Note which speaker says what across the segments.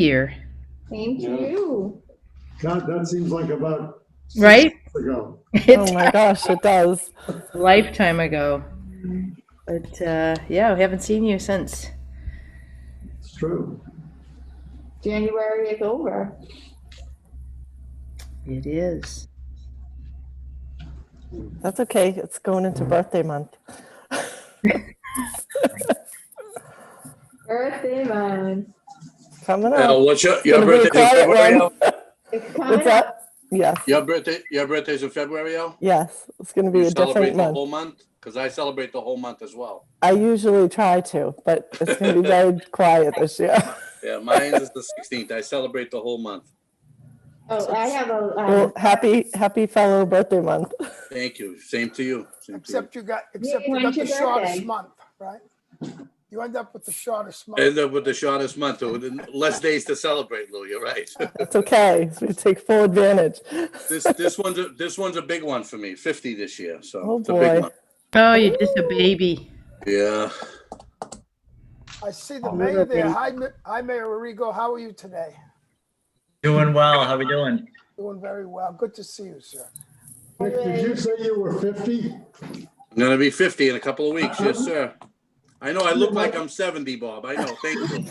Speaker 1: Year,
Speaker 2: Same to
Speaker 3: Yeah.
Speaker 2: you.
Speaker 3: God, that seems like about 6
Speaker 1: right?
Speaker 3: months ago.
Speaker 1: It's
Speaker 4: Oh my gosh, it does.
Speaker 1: a lifetime ago. But yeah, we haven't seen you since.
Speaker 3: It's true.
Speaker 2: January is over.
Speaker 1: It is.
Speaker 4: That's okay. It's going into birthday month.
Speaker 2: Birthday month.
Speaker 4: Coming up.
Speaker 5: What's your
Speaker 4: It's gonna be a
Speaker 5: birthday in
Speaker 4: quiet
Speaker 5: February?
Speaker 4: one.
Speaker 5: Al?
Speaker 2: It's
Speaker 4: What's
Speaker 2: coming up.
Speaker 4: that? Yes.
Speaker 5: Your birthday's in February, Al?
Speaker 4: Yes. It's going to be
Speaker 5: You
Speaker 4: a
Speaker 5: celebrate
Speaker 4: different
Speaker 5: the
Speaker 4: month.
Speaker 5: whole month? Because I celebrate the whole month as well.
Speaker 4: I usually try to, but it's going to be very quiet this year.
Speaker 5: Yeah, mine is the 16th. I celebrate the whole month.
Speaker 2: Oh, I have a,
Speaker 4: Well, happy fellow birthday month.
Speaker 5: Thank you. Same to you. Same to you.
Speaker 6: Except you got
Speaker 2: when's
Speaker 6: the
Speaker 2: your
Speaker 6: shortest
Speaker 2: birthday?
Speaker 6: month, right? You end up with the shortest month.
Speaker 5: End up with the shortest month, with less days to celebrate, Lou. You're right.
Speaker 4: That's okay. So we take full advantage.
Speaker 5: This one's a big one for me. 50 this year, so
Speaker 4: Oh
Speaker 5: it's a big
Speaker 4: boy.
Speaker 5: one.
Speaker 1: Oh, you're just a baby.
Speaker 5: Yeah.
Speaker 6: I see the
Speaker 1: Oh,
Speaker 6: mayor there.
Speaker 1: okay.
Speaker 6: Hi, Mayor Arrigo. How are you today?
Speaker 7: Doing well. How we doing?
Speaker 6: Doing very well. Good to see you, sir.
Speaker 3: Nick, did you say you were 50?
Speaker 5: I'm gonna be 50 in a couple of weeks. Yes, sir. I know I look like I'm 70, Bob. I know. Thank you.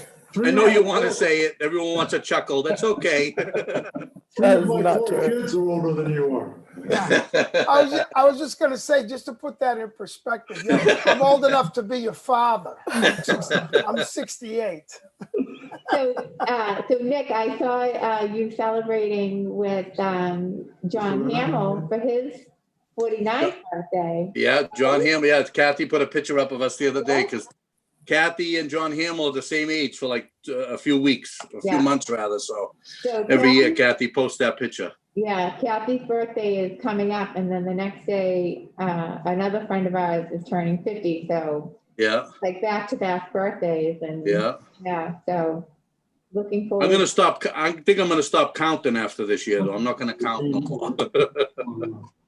Speaker 5: I know you want to say it. Everyone wants a chuckle. That's okay.
Speaker 3: Three of my
Speaker 4: not
Speaker 3: 4
Speaker 4: true.
Speaker 3: kids are older than you are.
Speaker 6: I was just going to say, just to put that in perspective, I'm old enough to be your father. I'm 68.
Speaker 2: So Nick, I saw you celebrating with John Hamill for his 49th birthday.
Speaker 5: Yeah, John Hamill. Yeah, Kathy put a picture up of us the other day because Kathy and John Hamill are the same age for like a few weeks, a few months rather. So every year Kathy posts that picture.
Speaker 2: Yeah, Kathy's birthday is coming up, and then the next day, another friend of ours is turning 50. So
Speaker 5: yeah,
Speaker 2: like back-to-back birthdays, and yeah. So looking forward.
Speaker 5: I'm gonna stop. I think I'm gonna stop counting after this year, though. I'm not gonna count no more.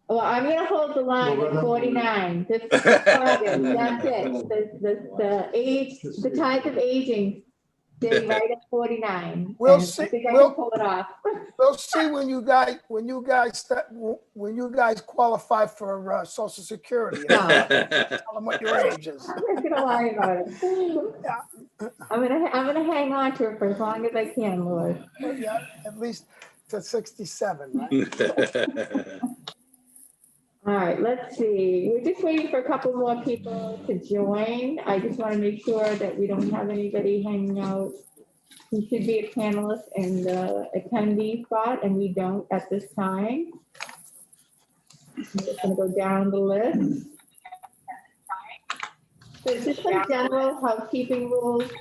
Speaker 2: Well, I'm gonna hold the line at 49. This August, that's it. The age, the tide of aging, stay right at 49.
Speaker 6: We'll
Speaker 2: And
Speaker 6: see.
Speaker 2: I think I can pull it off.
Speaker 6: We'll see when you guys qualify for Social Security. Tell them what your age is.
Speaker 2: I'm not gonna lie about it.
Speaker 6: Yeah.
Speaker 2: I'm gonna hang on to it for as long as I can, Lord.
Speaker 6: Yeah, at least to 67, right?
Speaker 2: All right, let's see. We're just waiting for a couple more people to join. I just want to make sure that we don't have anybody hanging out who should be a panelist in the attendee spot, and we don't at this time. I'm just gonna go down the list. So just some general housekeeping rules.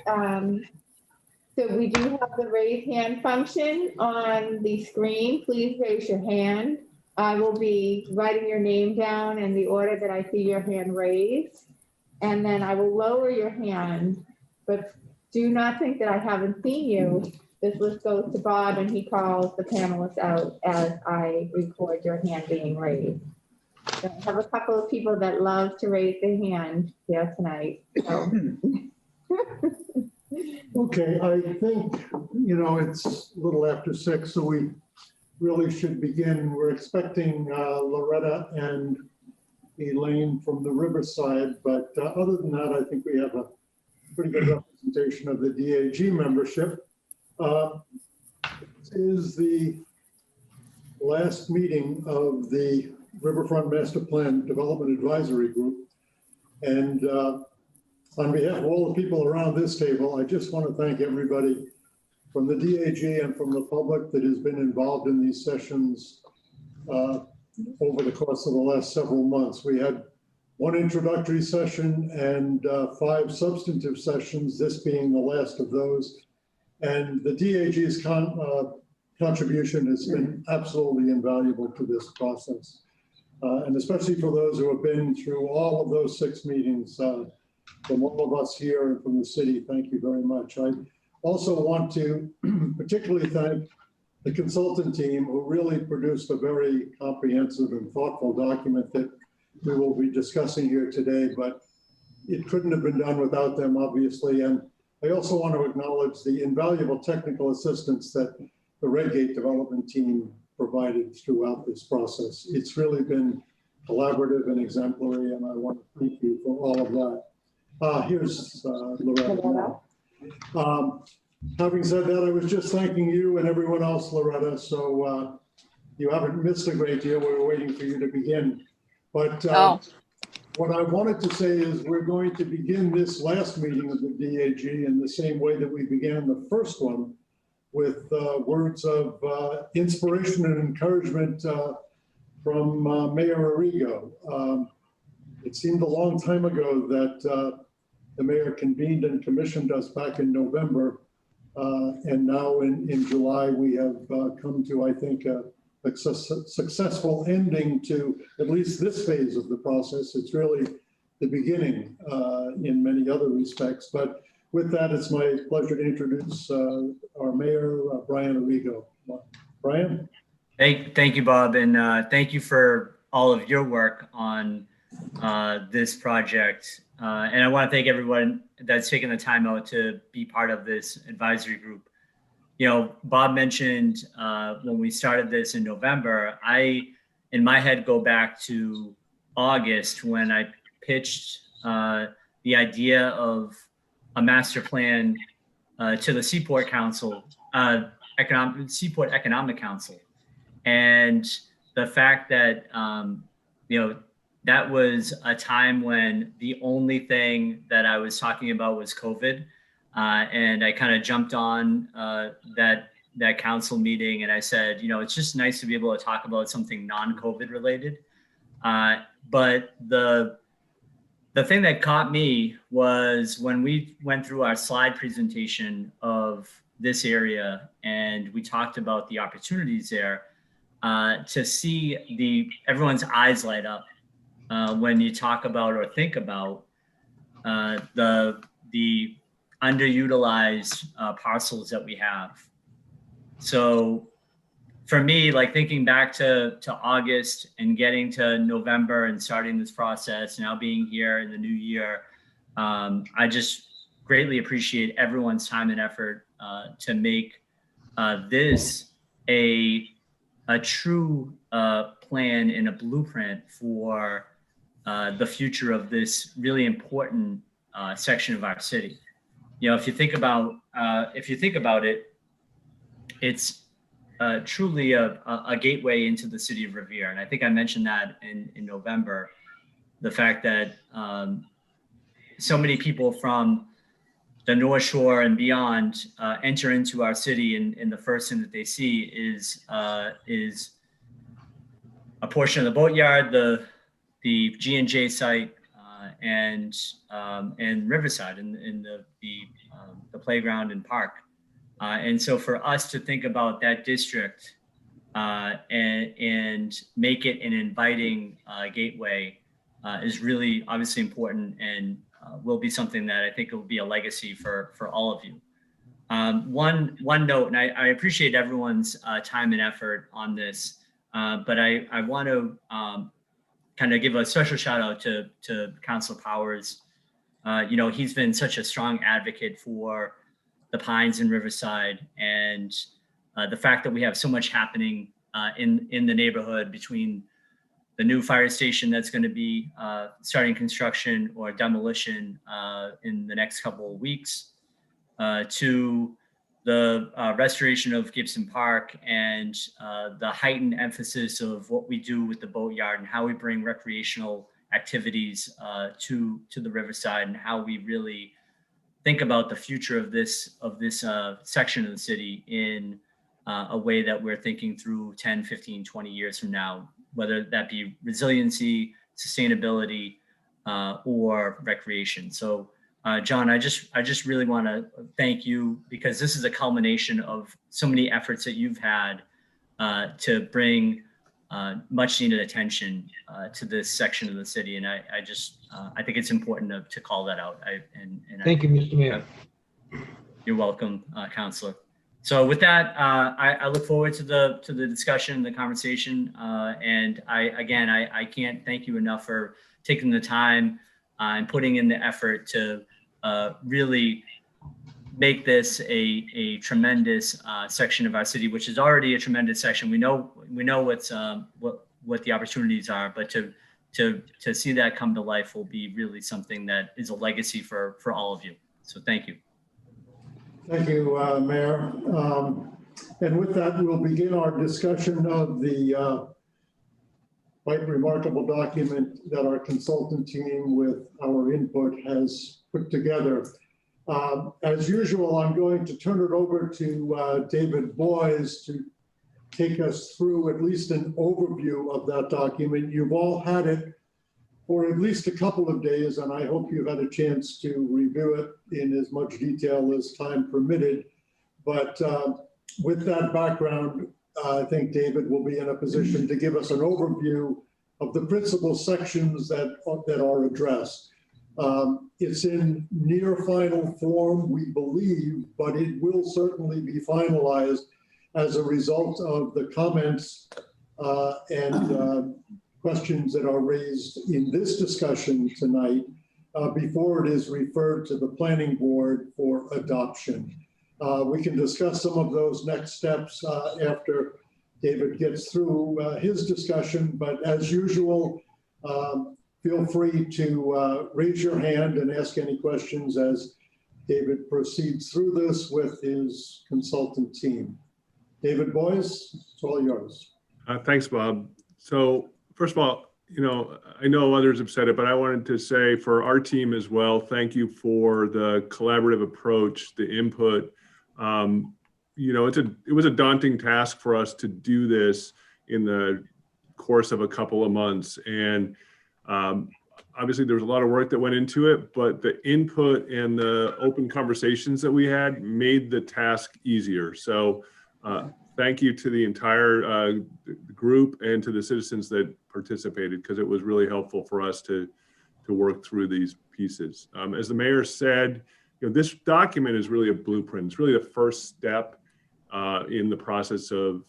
Speaker 2: So we do have the raise hand function on the screen. Please raise your hand. I will be writing your name down in the order that I see your hand raised. And then I will lower your hand, but do not think that I haven't seen you. This list goes to Bob and he calls the panelists out as I record your hand being raised. So I have a couple of people that love to raise their hand here tonight. So.
Speaker 3: Okay, I think, it's a little after 6, so we really should begin. We're expecting Loretta and Elaine from the Riverside, but other than that, I think we have a pretty good representation of the DAG membership. This is the last meeting of the Riverfront Master Plan Development Advisory Group. And on behalf of all the people around this table, I just want to thank everybody from the DAG and from the public that has been involved in these sessions over the course of the last several months. We had one introductory session and 5 substantive sessions, this being the last of those. And the DAG's contribution has been absolutely invaluable to this process. And especially for those who have been through all of those 6 meetings, from all of us here and from the city, thank you very much. I also want to particularly thank the consultant team who really produced a very comprehensive and thoughtful document that we will be discussing here today, but it couldn't have been done without them, obviously. And I also want to acknowledge the invaluable technical assistance that the Redgate development team provided throughout this process. It's really been collaborative and exemplary, and I want to thank you for all of that. Here's Loretta. Having said that, I was just thanking you and everyone else, Loretta, so you haven't missed a great deal. We were waiting for you to begin. But what I wanted to say is we're going to begin this last meeting of the DAG in the same way that we began the first one, with words of inspiration and encouragement from Mayor Arrigo. It seemed a long time ago that the mayor convened and commissioned us back in November. And now in July, we have come to, I think, a successful ending to at least this phase of the process. It's really the beginning in many other respects. But with that, it's my pleasure to introduce our mayor, Brian Arrigo. Brian?
Speaker 7: Thank you, Bob, and thank you for all of your work on this project. And I want to thank everyone that's taken the time out to be part of this advisory group. You know, Bob mentioned when we started this in November, in my head, go back to August when I pitched the idea of a master plan to the Seaport Council, Seaport Economic Council. And the fact that, you know, that was a time when the only thing that I was talking about was COVID. And I kind of jumped on that council meeting and I said, you know, it's just nice to be able to talk about something non-COVID related. But the thing that caught me was when we went through our slide presentation of this area and we talked about the opportunities there, to see everyone's eyes light up when you talk about or think about the underutilized parcels that we have. So for me, like thinking back to August and getting to November and starting this process, now being here in the new year, I just greatly appreciate everyone's time and effort to make this a true plan and a blueprint for the future of this really important section of our city. You know, if you think about it, it's truly a gateway into the city of Revere. And I think I mentioned that in November, the fact that so many people from the North Shore and beyond enter into our city, and the first thing that they see is a portion of the boatyard, the G&J site, and Riverside, in the playground and park. And so for us to think about that district and make it an inviting gateway is really obviously important, and will be something that I think will be a legacy for all of you. One note, and I appreciate everyone's time and effort on this, but I want to kind of give a special shout out to Councilor Powers. You know, he's been such a strong advocate for the Pines and Riverside, and the fact that we have so much happening in the neighborhood, between the new fire station that's going to be starting construction or demolition in the next couple of weeks, to the restoration of Gibson Park, and the heightened emphasis of what we do with the boatyard and how we bring recreational activities to the Riverside, and how we really think about the future of this section of the city in a way that we're thinking through 10, 15, 20 years from now, whether that be resiliency, sustainability, or recreation. So John, I just really want to thank you, because this is a culmination of so many efforts that you've had to bring much needed attention to this section of the city. And I think it's important to call that out.
Speaker 8: Thank you, Mr. Mayor.
Speaker 7: You're welcome, Councilor. So with that, I look forward to the discussion, the conversation, and I can't thank you enough for taking the time and putting in the effort to really make this a tremendous section of our city, which is already a tremendous section. We know what the opportunities are, but to see that come to life will be really something that is a legacy for all of you. So thank you.
Speaker 3: Thank you, Mayor. And with that, we'll begin our discussion of the quite remarkable document that our consultant team with our input has put together. As usual, I'm going to turn it over to David Boyes to take us through at least an overview of that document. You've all had it for at least a couple of days, and I hope you've had a chance to review it in as much detail as time permitted. But with that background, I think David will be in a position to give us an overview of the principal sections that are addressed. It's in near final form, we believe, but it will certainly be finalized as a result of the comments and questions that are raised in this discussion tonight before it is referred to the planning board for adoption. We can discuss some of those next steps after David gets through his discussion, but as usual, feel free to raise your hand and ask any questions as David proceeds through this with his consultant team. David Boyes, it's all yours.
Speaker 9: Thanks, Bob. So first of all, I know others have said it, but I wanted to say for our team as well, thank you for the collaborative approach, the input. It was a daunting task for us to do this in the course of a couple of months. And obviously there was a lot of work that went into it, but the input and the open conversations that we had made the task easier. So thank you to the entire group and to the citizens that participated, because it was really helpful for us to work through these pieces. As the mayor said, this document is really a blueprint. It's really the first step in the process of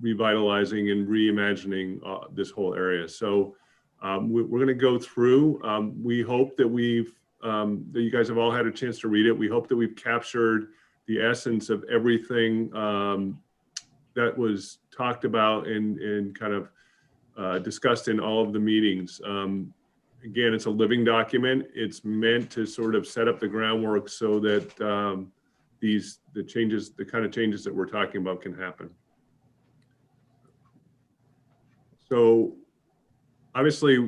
Speaker 9: revitalizing and reimagining this whole area. So we're going to go through. We hope that that you guys have all had a chance to read it. We hope that we've captured the essence of everything that was talked about and kind of discussed in all of the meetings. Again, it's a living document. It's meant to sort of set up the groundwork so that the kind of changes that we're talking about can happen. So obviously,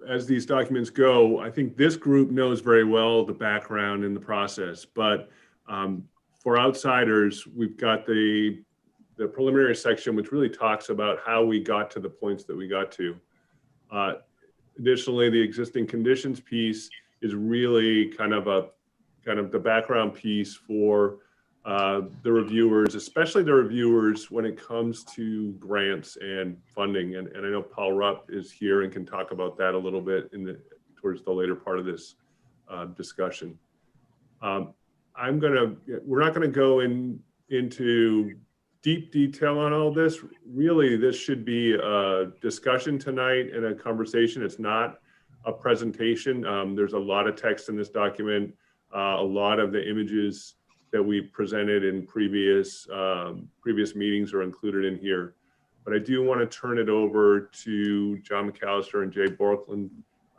Speaker 9: as these documents go, I think this group knows very well the background and the process, but for outsiders, we've got the preliminary section, which really talks about how we got to the points that we got to. Additionally, the existing conditions piece is really kind of the background piece for the reviewers, especially the reviewers when it comes to grants and funding. And I know Paul Rupp is here and can talk about that a little bit towards the later part of this discussion. We're not gonna go into deep detail on all this. Really, this should be a discussion tonight and a conversation. It's not a presentation. There's a lot of text in this document. A lot of the images that we presented in previous meetings are included in here. But I do want to turn it over to John McAllister and Jay Borkland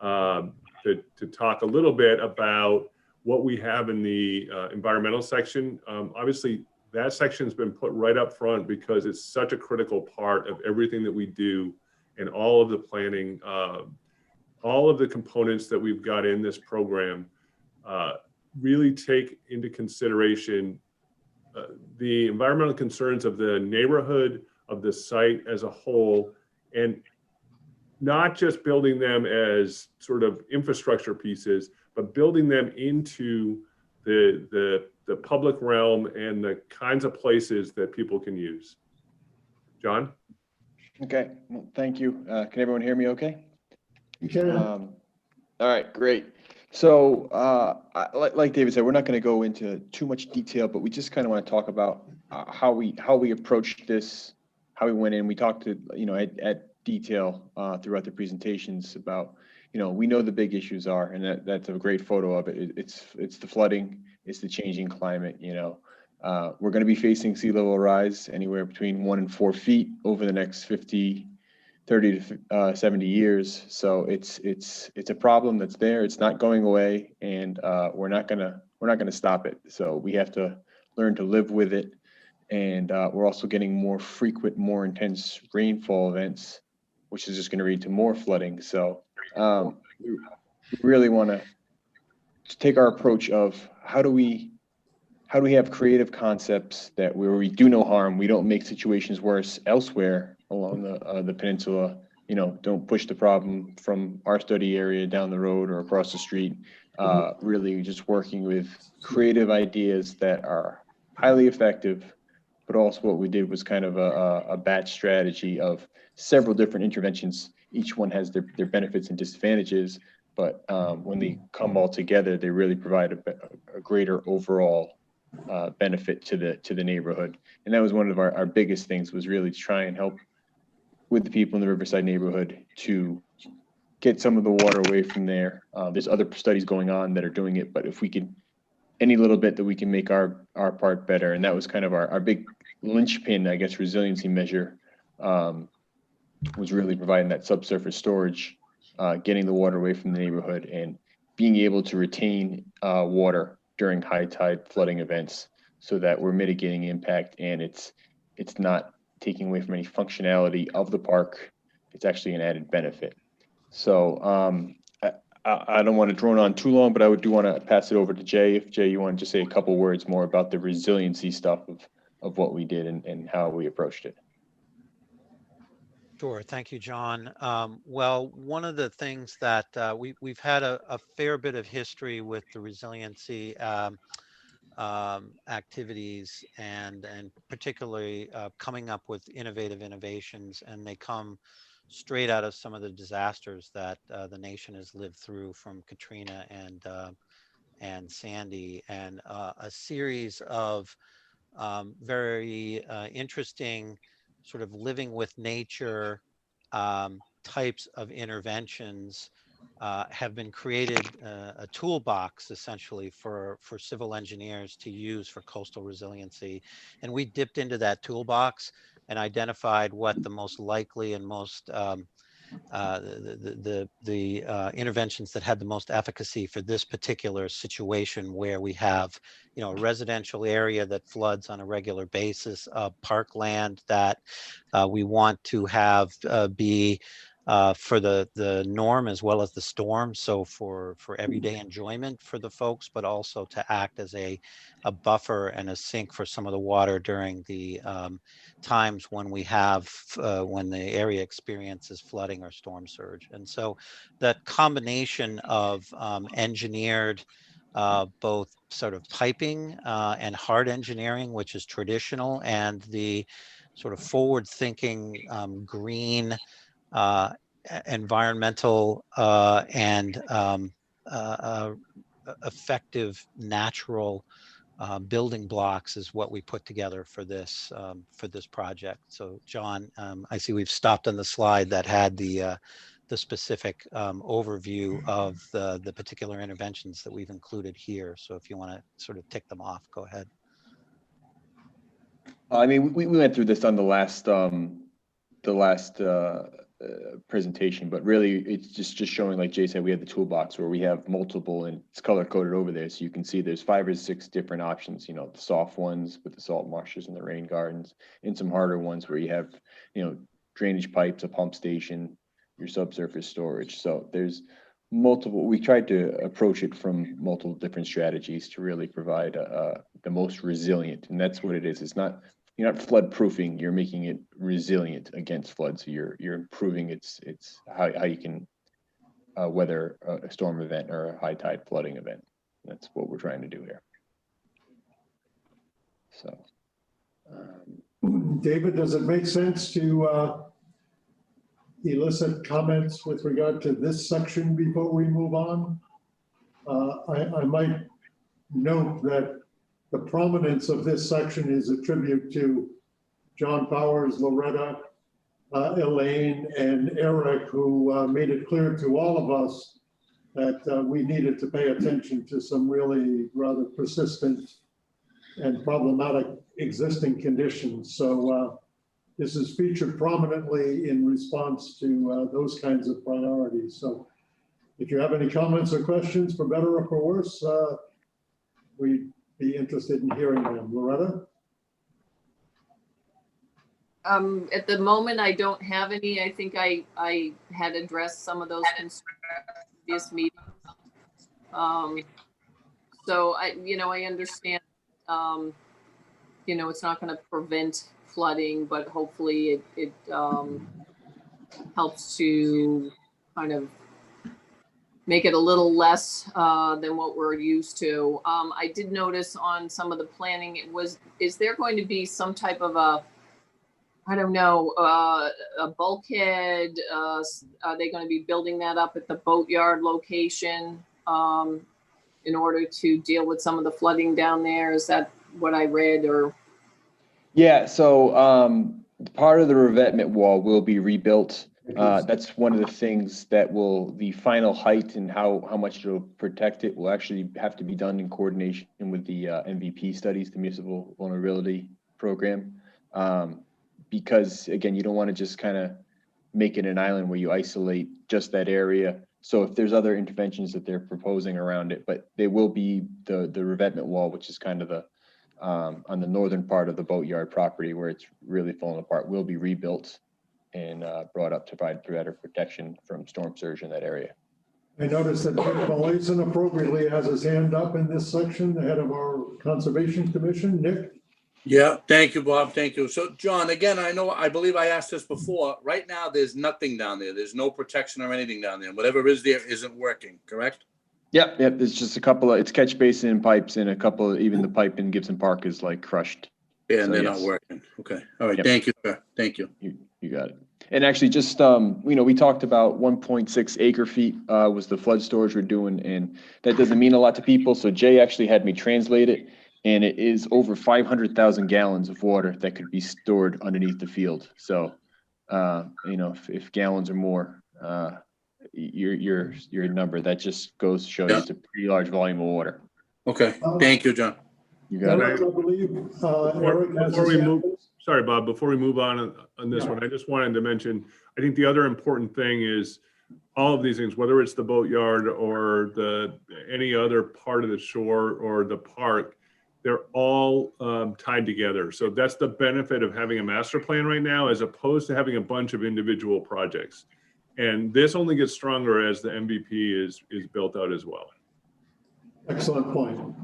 Speaker 9: to talk a little bit about what we have in the environmental section. Obviously, that section's been put right up front because it's such a critical part of everything that we do and all of the planning, all of the components that we've got in this program really take into consideration the environmental concerns of the neighborhood, of the site as a whole, and not just building them as sort of infrastructure pieces, but building them into the public realm and the kinds of places that people can use. John?
Speaker 10: Okay, well, thank you. Can everyone hear me okay?
Speaker 3: You can.
Speaker 10: All right, great. So like David said, we're not going to go into too much detail, but we just kind of want to talk about how we approached this, how we went in. We talked to, at detail throughout the presentations about, we know the big issues are, and that's a great photo of it. It's the flooding, it's the changing climate. We're going to be facing sea level rise anywhere between 1 and 4 feet over the next 30 to 70 years. So it's a problem that's there. It's not going away, and we're not gonna stop it. So we have to learn to live with it. And we're also getting more frequent, more intense rainfall events, which is just going to lead to more flooding. So we really want to take our approach of how do we have creative concepts that where we do no harm, we don't make situations worse elsewhere along the peninsula. Don't push the problem from our study area down the road or across the street. Really just working with creative ideas that are highly effective. But also what we did was kind of a batch strategy of several different interventions. Each one has their benefits and disadvantages, but when they come all together, they really provide a greater overall benefit to the neighborhood. And that was one of our biggest things, was really to try and help with the people in the Riverside neighborhood to get some of the water away from there. There's other studies going on that are doing it, but if we can, any little bit that we can make our part better. And that was kind of our big linchpin, I guess, resiliency measure, was really providing that subsurface storage, getting the water away from the neighborhood and being able to retain water during high tide flooding events so that we're mitigating impact, and it's not taking away from any functionality of the park. It's actually an added benefit. So I don't want to drone on too long, but I do want to pass it over to Jay. If Jay, you want to just say a couple words more about the resiliency stuff of what we did and how we approached it.
Speaker 11: Sure. Thank you, John. Well, one of the things that we've had a fair bit of history with the resiliency activities and particularly coming up with innovative innovations, and they come straight out of some of the disasters that the nation has lived through, from Katrina and Sandy, and a series of very interesting sort of living with nature types of interventions have been created, a toolbox essentially for civil engineers to use for coastal resiliency. And we dipped into that toolbox and identified what the most likely and most the interventions that had the most efficacy for this particular situation, where we have, a residential area that floods on a regular basis, parkland that we want to have be for the norm as well as the storm. So for everyday enjoyment for the folks, but also to act as a buffer and a sink for some of the water during the times when we have, when the area experiences flooding or storm surge. And so that combination of engineered both sort of piping and hard engineering, which is traditional, and the sort of forward-thinking green environmental and effective natural building blocks is what we put together for this project. So, John, I see we've stopped on the slide that had the specific overview of the particular interventions that we've included here. So, if you want to sort of tick them off, go ahead.
Speaker 10: I mean, we went through this on the last presentation, but really it's just showing, like Jay said, we have the toolbox where we have multiple, and it's color coded over there, so you can see there's 5 or 6 different options. The soft ones with the salt marshes and the rain gardens, and some harder ones where you have drainage pipes, a pump station, your subsurface storage. So there's multiple. We tried to approach it from multiple different strategies to really provide the most resilient, and that's what it is. It's not, you're not flood proofing, you're making it resilient against floods. So you're improving its how you can weather a storm event or a high tide flooding event. That's what we're trying to do here. So
Speaker 3: David, does it make sense to elicit comments with regard to this section before we move on? I might note that the prominence of this section is a tribute to John Powers, Loretta, Elaine and Eric, who made it clear to all of us that we needed to pay attention to some really rather persistent and problematic existing conditions. So this is featured prominently in response to those kinds of priorities. So if you have any comments or questions, for better or for worse, we'd be interested in hearing them. Loretta?
Speaker 12: At the moment, I don't have any. I think I had addressed some of those concerns in this meeting. So I understand, it's not going to prevent flooding, but hopefully it helps to kind of make it a little less than what we're used to. I did notice on some of the planning, is there going to be some type of a bulkhead? Are they going to be building that up at the boatyard location in order to deal with some of the flooding down there? Is that what I read? Or
Speaker 10: Yeah, so part of the revetment wall will be rebuilt. That's one of the things that the final height and how much it'll protect it will actually have to be done in coordination with the MVP studies, the Municipal Vulnerability Program. Because again, you don't want to just kind of make it an island where you isolate just that area. So if there's other interventions that they're proposing around it, but there will be the revetment wall, which is kind of the on the northern part of the boatyard property where it's really falling apart, will be rebuilt and brought up to provide better protection from storm surge in that area.
Speaker 3: I noticed that Nick Malayson appropriately has his hand up in this section, the head of our Conservation Commission. Nick?
Speaker 5: Yeah, thank you, Bob. Thank you. So, John, again, I believe I asked this before. Right now, there's nothing down there. There's no protection or anything down there. Whatever is there isn't working, correct?
Speaker 10: Yep. There's just a couple of, it's catch basin and pipes, and a couple of, even the pipe in Gibson Park is like crushed.
Speaker 5: Yeah, and
Speaker 10: So,
Speaker 5: they're
Speaker 10: yes.
Speaker 5: not working. Okay. All right.
Speaker 10: Yep.
Speaker 5: Thank you, sir. Thank you.
Speaker 10: You got it. And actually just, we talked about 1.6 acre feet was the flood storage we're doing, and that doesn't mean a lot to people. So Jay actually had me translate it, and it is over 500,000 gallons of water that could be stored underneath the field. So, if gallons or more, your number, that just goes to show you it's a pretty large volume of water.
Speaker 5: Okay. Thank you, John.
Speaker 10: You got
Speaker 3: Eric,
Speaker 10: it.
Speaker 3: I believe Eric has
Speaker 9: Before
Speaker 3: his
Speaker 9: we
Speaker 3: hand
Speaker 9: move,
Speaker 3: up.
Speaker 9: sorry, Bob, before we move on this
Speaker 3: Yeah.
Speaker 9: one, I just wanted to mention, I think the other important thing is all of these things, whether it's the boatyard or any other part of the shore or the park, they're all tied together. So that's the benefit of having a master plan right now, as opposed to having a bunch of individual projects. And this only gets stronger as the MVP is built out as well.
Speaker 3: Excellent point.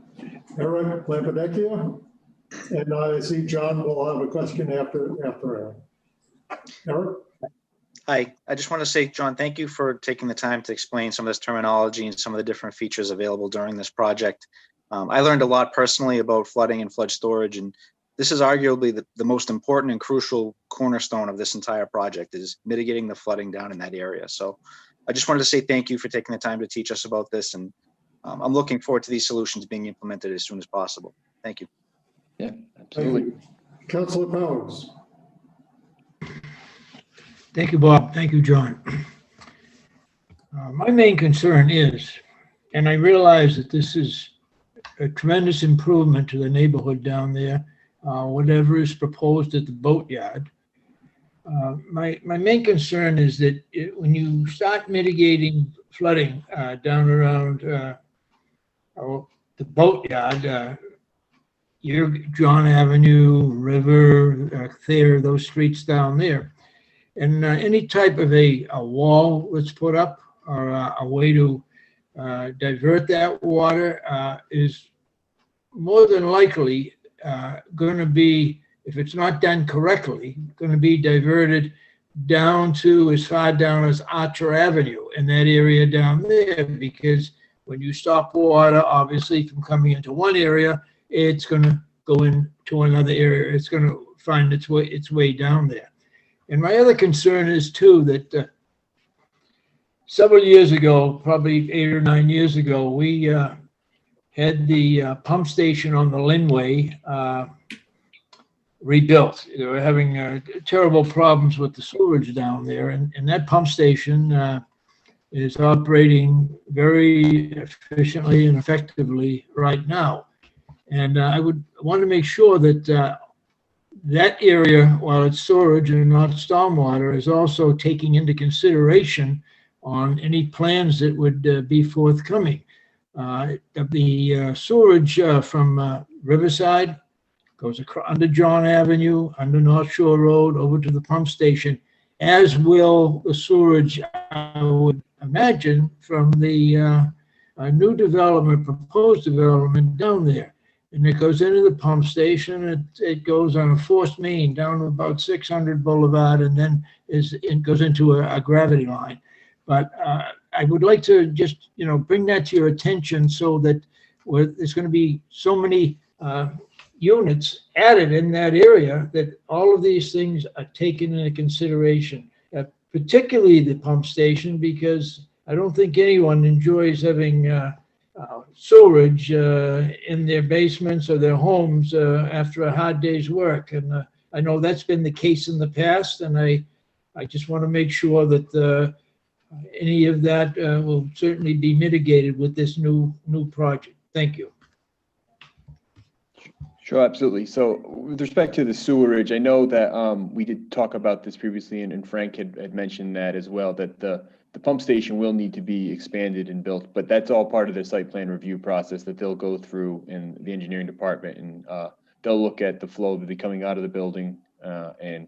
Speaker 3: Eric Lampadecchia, and I see John will have a question after Eric. Eric?
Speaker 13: Hi, I just want to say, John, thank you for taking the time to explain some of this terminology and some of the different features available during this project. I learned a lot personally about flooding and flood storage, and this is arguably the most important and crucial cornerstone of this entire project, is mitigating the flooding down in that area. So I just wanted to say thank you for taking the time to teach us about this, and I'm looking forward to these solutions being implemented as soon as possible. Thank you.
Speaker 10: Yeah, absolutely.
Speaker 3: Councilor Powers.
Speaker 8: Thank you, Bob. Thank you, John. My main concern is, and I realize that this is a tremendous improvement to the neighborhood down there, whatever is proposed at the boatyard. My main concern is that when you start mitigating flooding down around the boatyard, your John Avenue, River, Thayer, those streets down there, and any type of a wall that's put up or a way to divert that water is more than likely going to be, if it's not done correctly, going to be diverted down to as far down as Archer Avenue in that area down there, because when you stop water, obviously, from coming into one area, it's going to go into another area. It's going to find its way down there. And my other concern is too that several years ago, probably 8 or 9 years ago, we had the pump station on the Linway rebuilt. They were having terrible problems with the sewage down there, and that pump station is operating very efficiently and effectively right now. And I would want to make sure that that area, while it's storage and not stormwater, is also taking into consideration on any plans that would be forthcoming. The sewerage from Riverside goes under John Avenue, under North Shore Road, over to the pump station, as will the sewerage, I would imagine, from the new development, proposed development down there. And it goes into the pump station. It goes on a forced main down to about 600 Boulevard, and then it goes into a gravity line. But I would like to just, bring that to your attention so that there's going to be so many units added in that area that all of these things are taken into consideration, particularly the pump station, because I don't think anyone enjoys having sewerage in their basements or their homes after a hard day's work. And I know that's been the case in the past, and I just want to make sure that any of that will certainly be mitigated with this new project. Thank you.
Speaker 10: Sure, absolutely. So with respect to the sewerage, I know that we did talk about this previously, and Frank had mentioned that as well, that the pump station will need to be expanded and built, but that's all part of the site plan review process that they'll go through in the engineering department, and they'll look at the flow that be coming out of the building and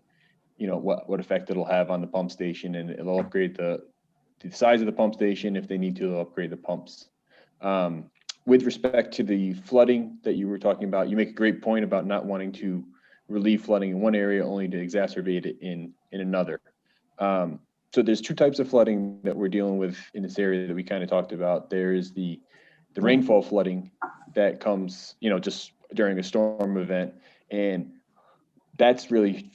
Speaker 10: what effect it'll have on the pump station, and it'll upgrade the size of the pump station. If they need to, they'll upgrade the pumps. With respect to the flooding that you were talking about, you make a great point about not wanting to relieve flooding in one area only to exacerbate it in another. So there's two types of flooding that we're dealing with in this area that we kind of talked about. There is the rainfall flooding that comes, just during a storm event, and that's really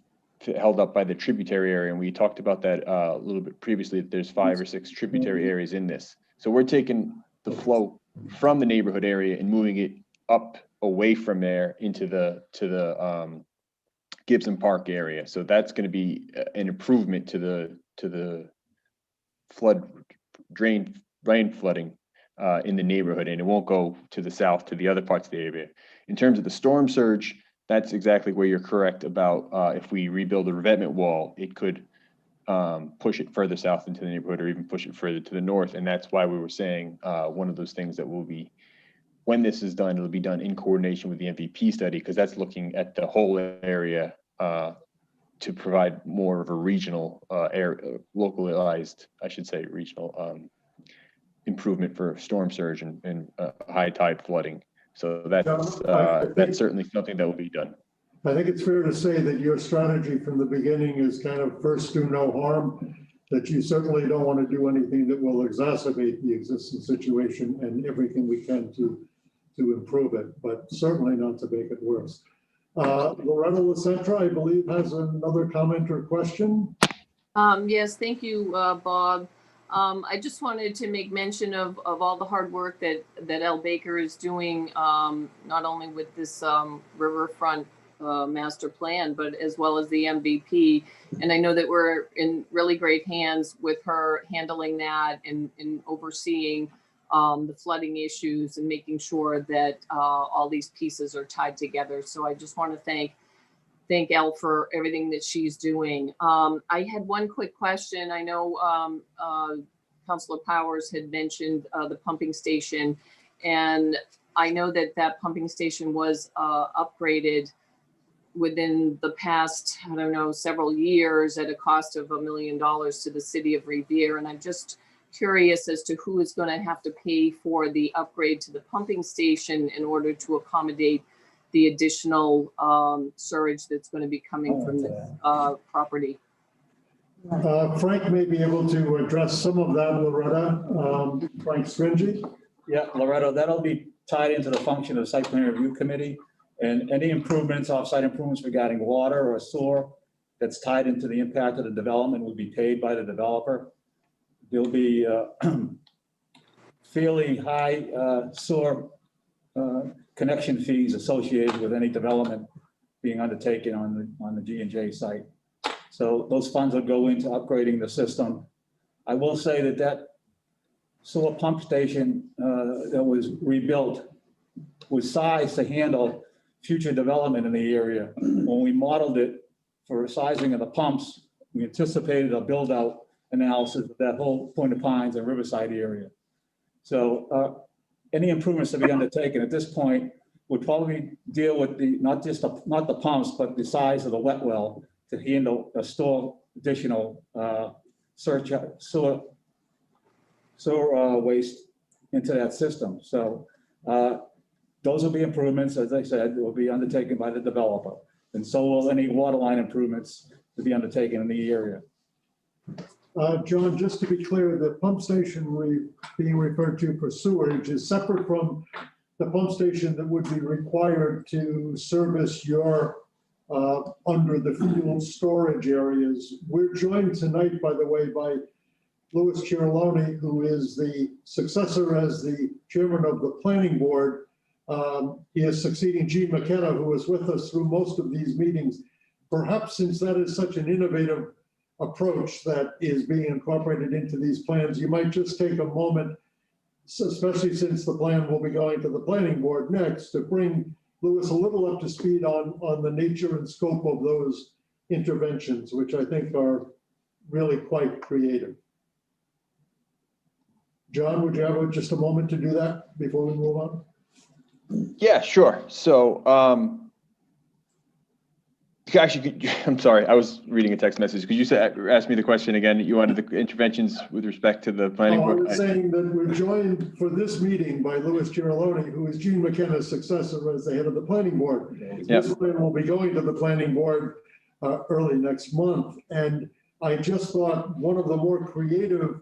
Speaker 10: held up by the tributary area. And we talked about that a little bit previously, that there's 5 or 6 tributary areas in this. So we're taking the flow from the neighborhood area and moving it up away from there into the Gibson Park area. So that's going to be an improvement to the rain flooding in the neighborhood, and it won't go to the south to the other parts of the area. In terms of the storm surge, that's exactly where you're correct about if we rebuild the revetment wall, it could push it further south into the neighborhood or even push it further to the north. And that's why we were saying one of those things that will be, when this is done, it'll be done in coordination with the MVP study, because that's looking at the whole area to provide more of a regional, localized, I should say, regional improvement for storm surge and high tide flooding. So that's certainly something that will be done.
Speaker 3: I think it's fair to say that your strategy from the beginning is kind of first do no harm, that you certainly don't want to do anything that will exacerbate the existing situation, and everything we can to improve it, but certainly not to make it worse. Loretta LaCentra, I believe, has another comment or question.
Speaker 12: Yes, thank you, Bob. I just wanted to make mention of all the hard work that Al Baker is doing, not only with this Riverfront master plan, but as well as the MVP. And I know that we're in really great hands with her handling that and overseeing the flooding issues and making sure that all these pieces are tied together. So I just want to thank Elle for everything that she's doing. I had one quick question. I know Councilor Powers had mentioned the pumping station, and I know that pumping station was upgraded within the past, I don't know, several years at a cost of $1 million to the city of Revere. And I'm just curious as to who is going to have to pay for the upgrade to the pumping station in order to accommodate the additional surge that's going to be coming from the property.
Speaker 3: Frank may be able to address some of that, Loretta. Frank Stringy.
Speaker 14: Yeah, Loretta, that'll be tied into the function of the site plan review committee, and any improvements, off-site improvements regarding water or sewer that's tied into the impact of the development will be paid by the developer. There'll be fairly high sewer connection fees associated with any development being undertaken on the G&J site. So those funds will go into upgrading the system. I will say that sewer pump station that was rebuilt was sized to handle future development in the area. When we modeled it for sizing of the pumps, we anticipated a build out analysis of that whole Point of Pines and Riverside area. So any improvements to be undertaken at this point would probably deal with not the pumps, but the size of the wet well to handle store additional sewer waste into that system. So those will be improvements, as I said, will be undertaken by the developer. And so will any water line improvements to be undertaken in the area.
Speaker 3: John, just to be clear, the pump station being referred to for sewerage is separate from the pump station that would be required to service your under the field storage areas. We're joined tonight, by the way, by Louis Ciarloni, who is the successor as the chairman of the planning board. He is succeeding Gene McKenna, who was with us through most of these meetings. Perhaps since that is such an innovative approach that is being incorporated into these plans, you might just take a moment, especially since the plan will be going to the planning board next, to bring Louis a little up to speed on the nature and scope of those interventions, which I think are really quite creative. John, would you have just a moment to do that before we move on?
Speaker 10: Yeah, sure. So, actually, I'm sorry, I was reading a text message. Could you ask me the question again? You wanted the interventions with respect to the planning board?
Speaker 3: I was saying that we're joined for this meeting by Louis Ciarloni, who is Gene McKenna's successor as the head of the planning board. Yep. This plan will be going to the planning board early next month. And I just thought one of the more creative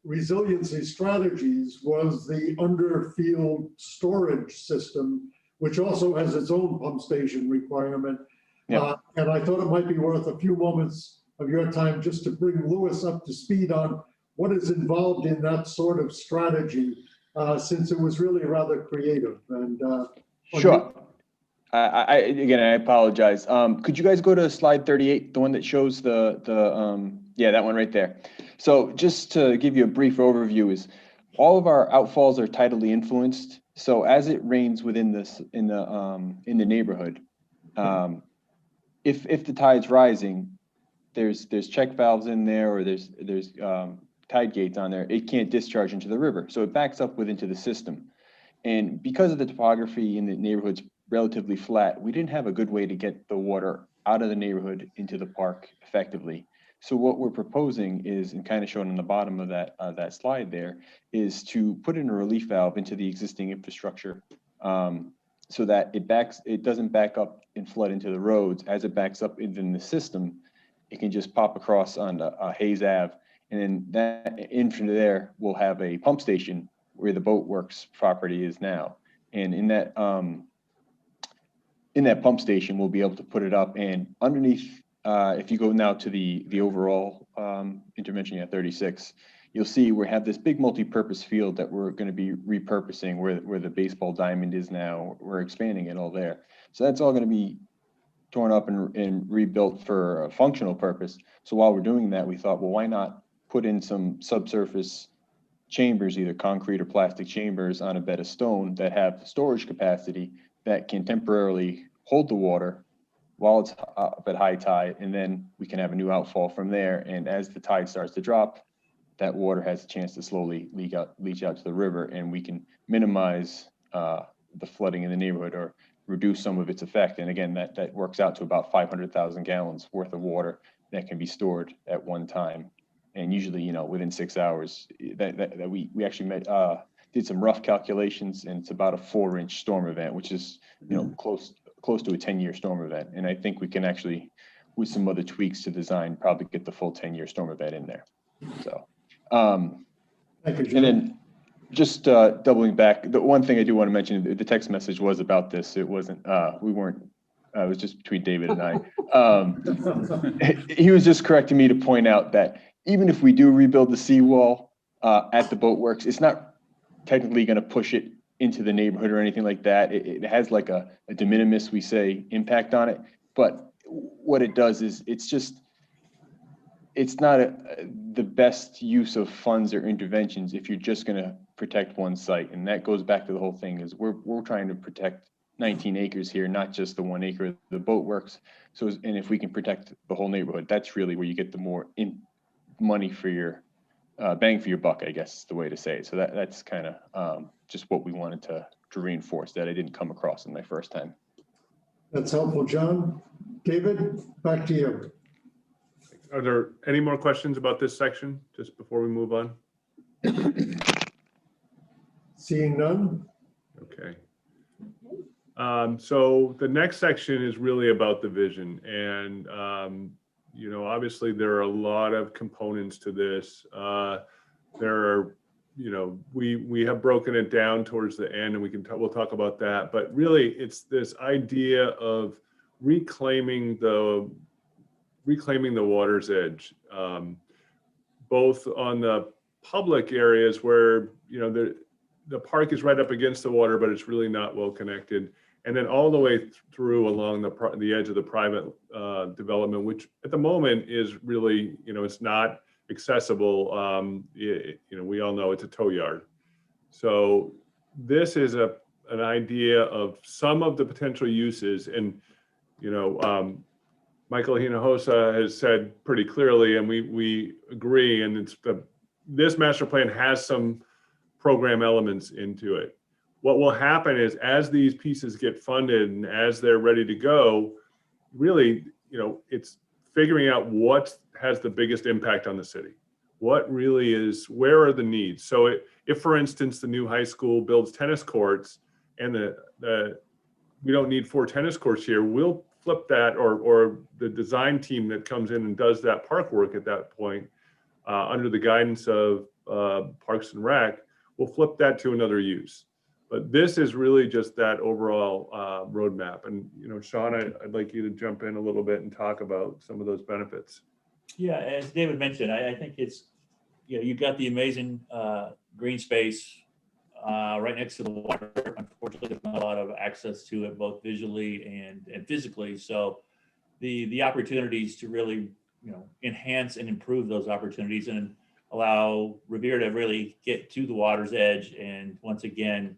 Speaker 3: resiliency strategies was the underfield storage system, which also has its own pump station requirement. Yeah. And I thought it might be worth a few moments of your time just to bring Louis up to speed on what is involved in that sort of strategy, since it was really rather creative. And
Speaker 10: sure. Again, I apologize. Could you guys go to slide 38, the one that shows yeah, that one right there. So just to give you a brief overview, is all of our outfalls are tidally influenced. So as it rains within this in the neighborhood, if the tide's rising, there's check valves in there, or there's tide gates on there. It can't discharge into the river, so it backs up into the system. And because of the topography in the neighborhood's relatively flat, we didn't have a good way to get the water out of the neighborhood into the park effectively. So what we're proposing is, and kind of shown on the bottom of that slide there, is to put in a relief valve into the existing infrastructure, so that it doesn't back up and flood into the roads. As it backs up in the system, it can just pop across on Hayes Ave, and then that in from there we'll have a pump station where the Boat Works property is now, and in that pump station we'll be able to put it up, and underneath. If you go now to the overall intervention at 36, you'll see we have this big multi-purpose field that we're going to be repurposing where the baseball diamond is now. We're expanding it all there. So that's all going to be torn up and rebuilt for a functional purpose. So while we're doing that, we thought, well, why not put in some subsurface chambers, either concrete or plastic chambers on a bed of stone that have storage capacity that can temporarily hold the water while it's up at high tide, and then we can have a new outfall from there. And as the tide starts to drop, that water has a chance to slowly leach out to the river, and we can minimize the flooding in the neighborhood or reduce some of its effect. And again, that works out to about 500,000 gallons worth of water that can be stored at one time. And usually, within 6 hours, that we actually did some rough calculations, and it's about a 4-inch storm event, which is, close to a 10-year storm event. And I think we can actually, with some other tweaks to design, probably get the full 10-year storm event in there. So,
Speaker 3: thank you, John.
Speaker 10: And then just doubling back, the one thing I do want to mention, the text message was about this. It wasn't, it was just between David and I. He was just correcting me to point out that even if we do rebuild the seawall at the Boat Works, it's not technically going to push it into the neighborhood or anything like that. It has like a de minimis, we say, impact on it. But what it does is it's not the best use of funds or interventions if you're just going to protect one site. And that goes back to the whole thing is we're trying to protect 19 acres here, not just the 1 acre the boat works. So, and if we can protect the whole neighborhood, that's really where you get the more money for your bang for your buck, I guess is the way to say it. So that's kind of just what we wanted to reinforce that I didn't come across in my first time.
Speaker 3: That's helpful, John. David, back to you.
Speaker 9: Are there any more questions about this section just before we move on?
Speaker 3: Seeing none?
Speaker 9: Okay. So the next section is really about the vision. And, you know, obviously there are a lot of components to this. There are, you know, we have broken it down towards the end and we'll talk about that. But really it's this idea of reclaiming the water's edge, both on the public areas where, you know, the park is right up against the water, but it's really not well connected. And then all the way through along the edge of the private development, which at the moment is really, you know, it's not accessible. You know, we all know it's a tow yard. So this is an idea of some of the potential uses. And, you know, Michael Hinojosa has said pretty clearly, and we agree, and this master plan has some program elements into it. What will happen is as these pieces get funded and as they're ready to go, really, you know, it's figuring out what has the biggest impact on the city. What really is, where are the needs? So if for instance, the new high school builds tennis courts and we don't need 4 tennis courts here, we'll flip that, or the design team that comes in and does that park work at that point, under the guidance of Parks and Rec, we'll flip that to another use. But this is really just that overall roadmap. And, you know, Sean, I'd like you to jump in a little bit and talk about some of those benefits.
Speaker 14: Yeah, as David mentioned, I think it's, you know, you've got the amazing green space right next to the water. Unfortunately, there's not a lot of access to it, both visually and physically. So the opportunities to really, you know, enhance and improve those opportunities and allow Revere to really get to the water's edge. And once again,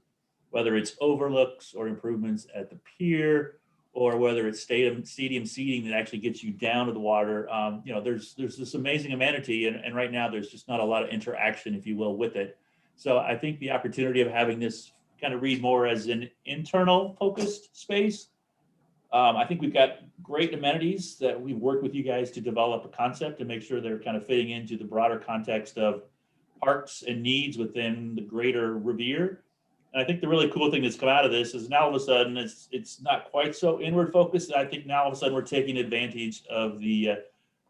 Speaker 14: whether it's overlooks or improvements at the pier, or whether it's stadium seating that actually gets you down to the water, you know, there's this amazing amenity, and right now there's just not a lot of interaction, if you will, with it. So I think the opportunity of having this kind of read more as an internal focused space. I think we've got great amenities that we've worked with you guys to develop a concept to make sure they're kind of fitting into the broader context of parks and needs within the greater Revere. And I think the really cool thing that's come out of this is now all of a sudden it's not quite so inward focused. I think now all of a sudden we're taking advantage of the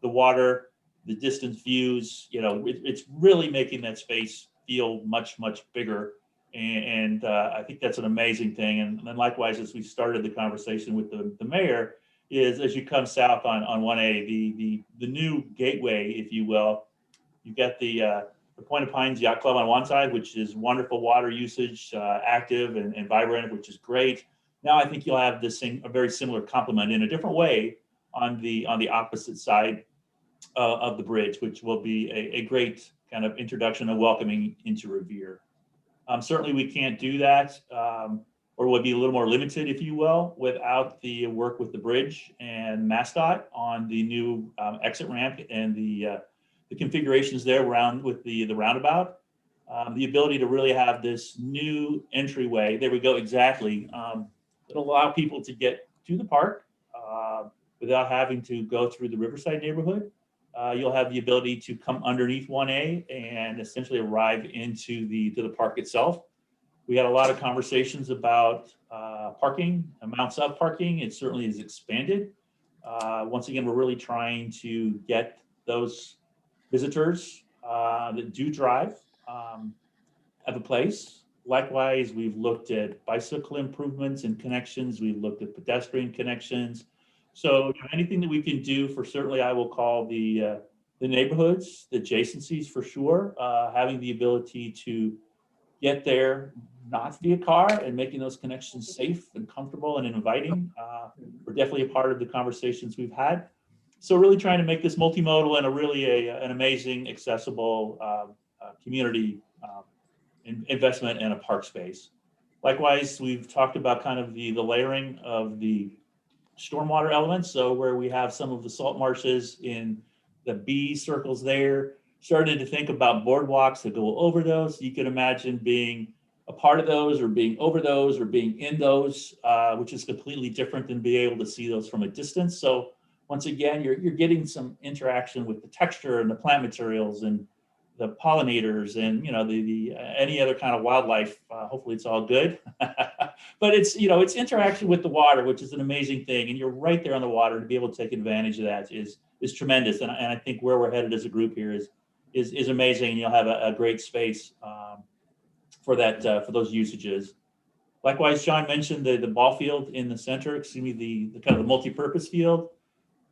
Speaker 14: water, the distance views. You know, it's really making that space feel much bigger. And I think that's an amazing thing. And then likewise, as we started the conversation with the mayor, is as you come south on 1A, the new gateway, if you will, you've got the Point of Pines Yacht Club on one side, which is wonderful water usage, active and vibrant, which is great. Now I think you'll have a very similar complement in a different way on the opposite side of the bridge, which will be a great kind of introduction and welcoming into Revere. Certainly we can't do that, or would be a little more limited, if you will, without the work with the bridge and MassDOT on the new exit ramp and the configurations there around with the roundabout. The ability to really have this new entryway, there we go, exactly. It'll allow people to get to the park without having to go through the Riverside neighborhood. You'll have the ability to come underneath 1A and essentially arrive into the park itself. We had a lot of conversations about parking, amounts of parking. It certainly is expanded. Once again, we're really trying to get those visitors that do drive have a place. Likewise, we've looked at bicycle improvements and connections. We've looked at pedestrian connections. So anything that we can do for, certainly I will call the neighborhoods, the adjacencies for sure, having the ability to get there not to be a car and making those connections safe and comfortable and inviting. We're definitely a part of the conversations we've had. So really trying to make this multimodal and an amazing, accessible community investment in a park space. Likewise, we've talked about kind of the layering of the stormwater elements. So where we have some of the salt marshes in the B circles there, started to think about boardwalks that go over those. You could imagine being a part of those or being over those or being in those, which is completely different than being able to see those from a distance. So once again, you're getting some interaction with the texture and the plant materials and the pollinators and, the any other kind of wildlife. Hopefully it's all good, but it's interaction with the water, which is an amazing thing. And you're right there on the water. To be able to take advantage of that is tremendous. And I think where we're headed as a group here is amazing. And you'll have a great space for that, for those usages. Likewise, John mentioned the ball field in the center, the kind of the multi-purpose field.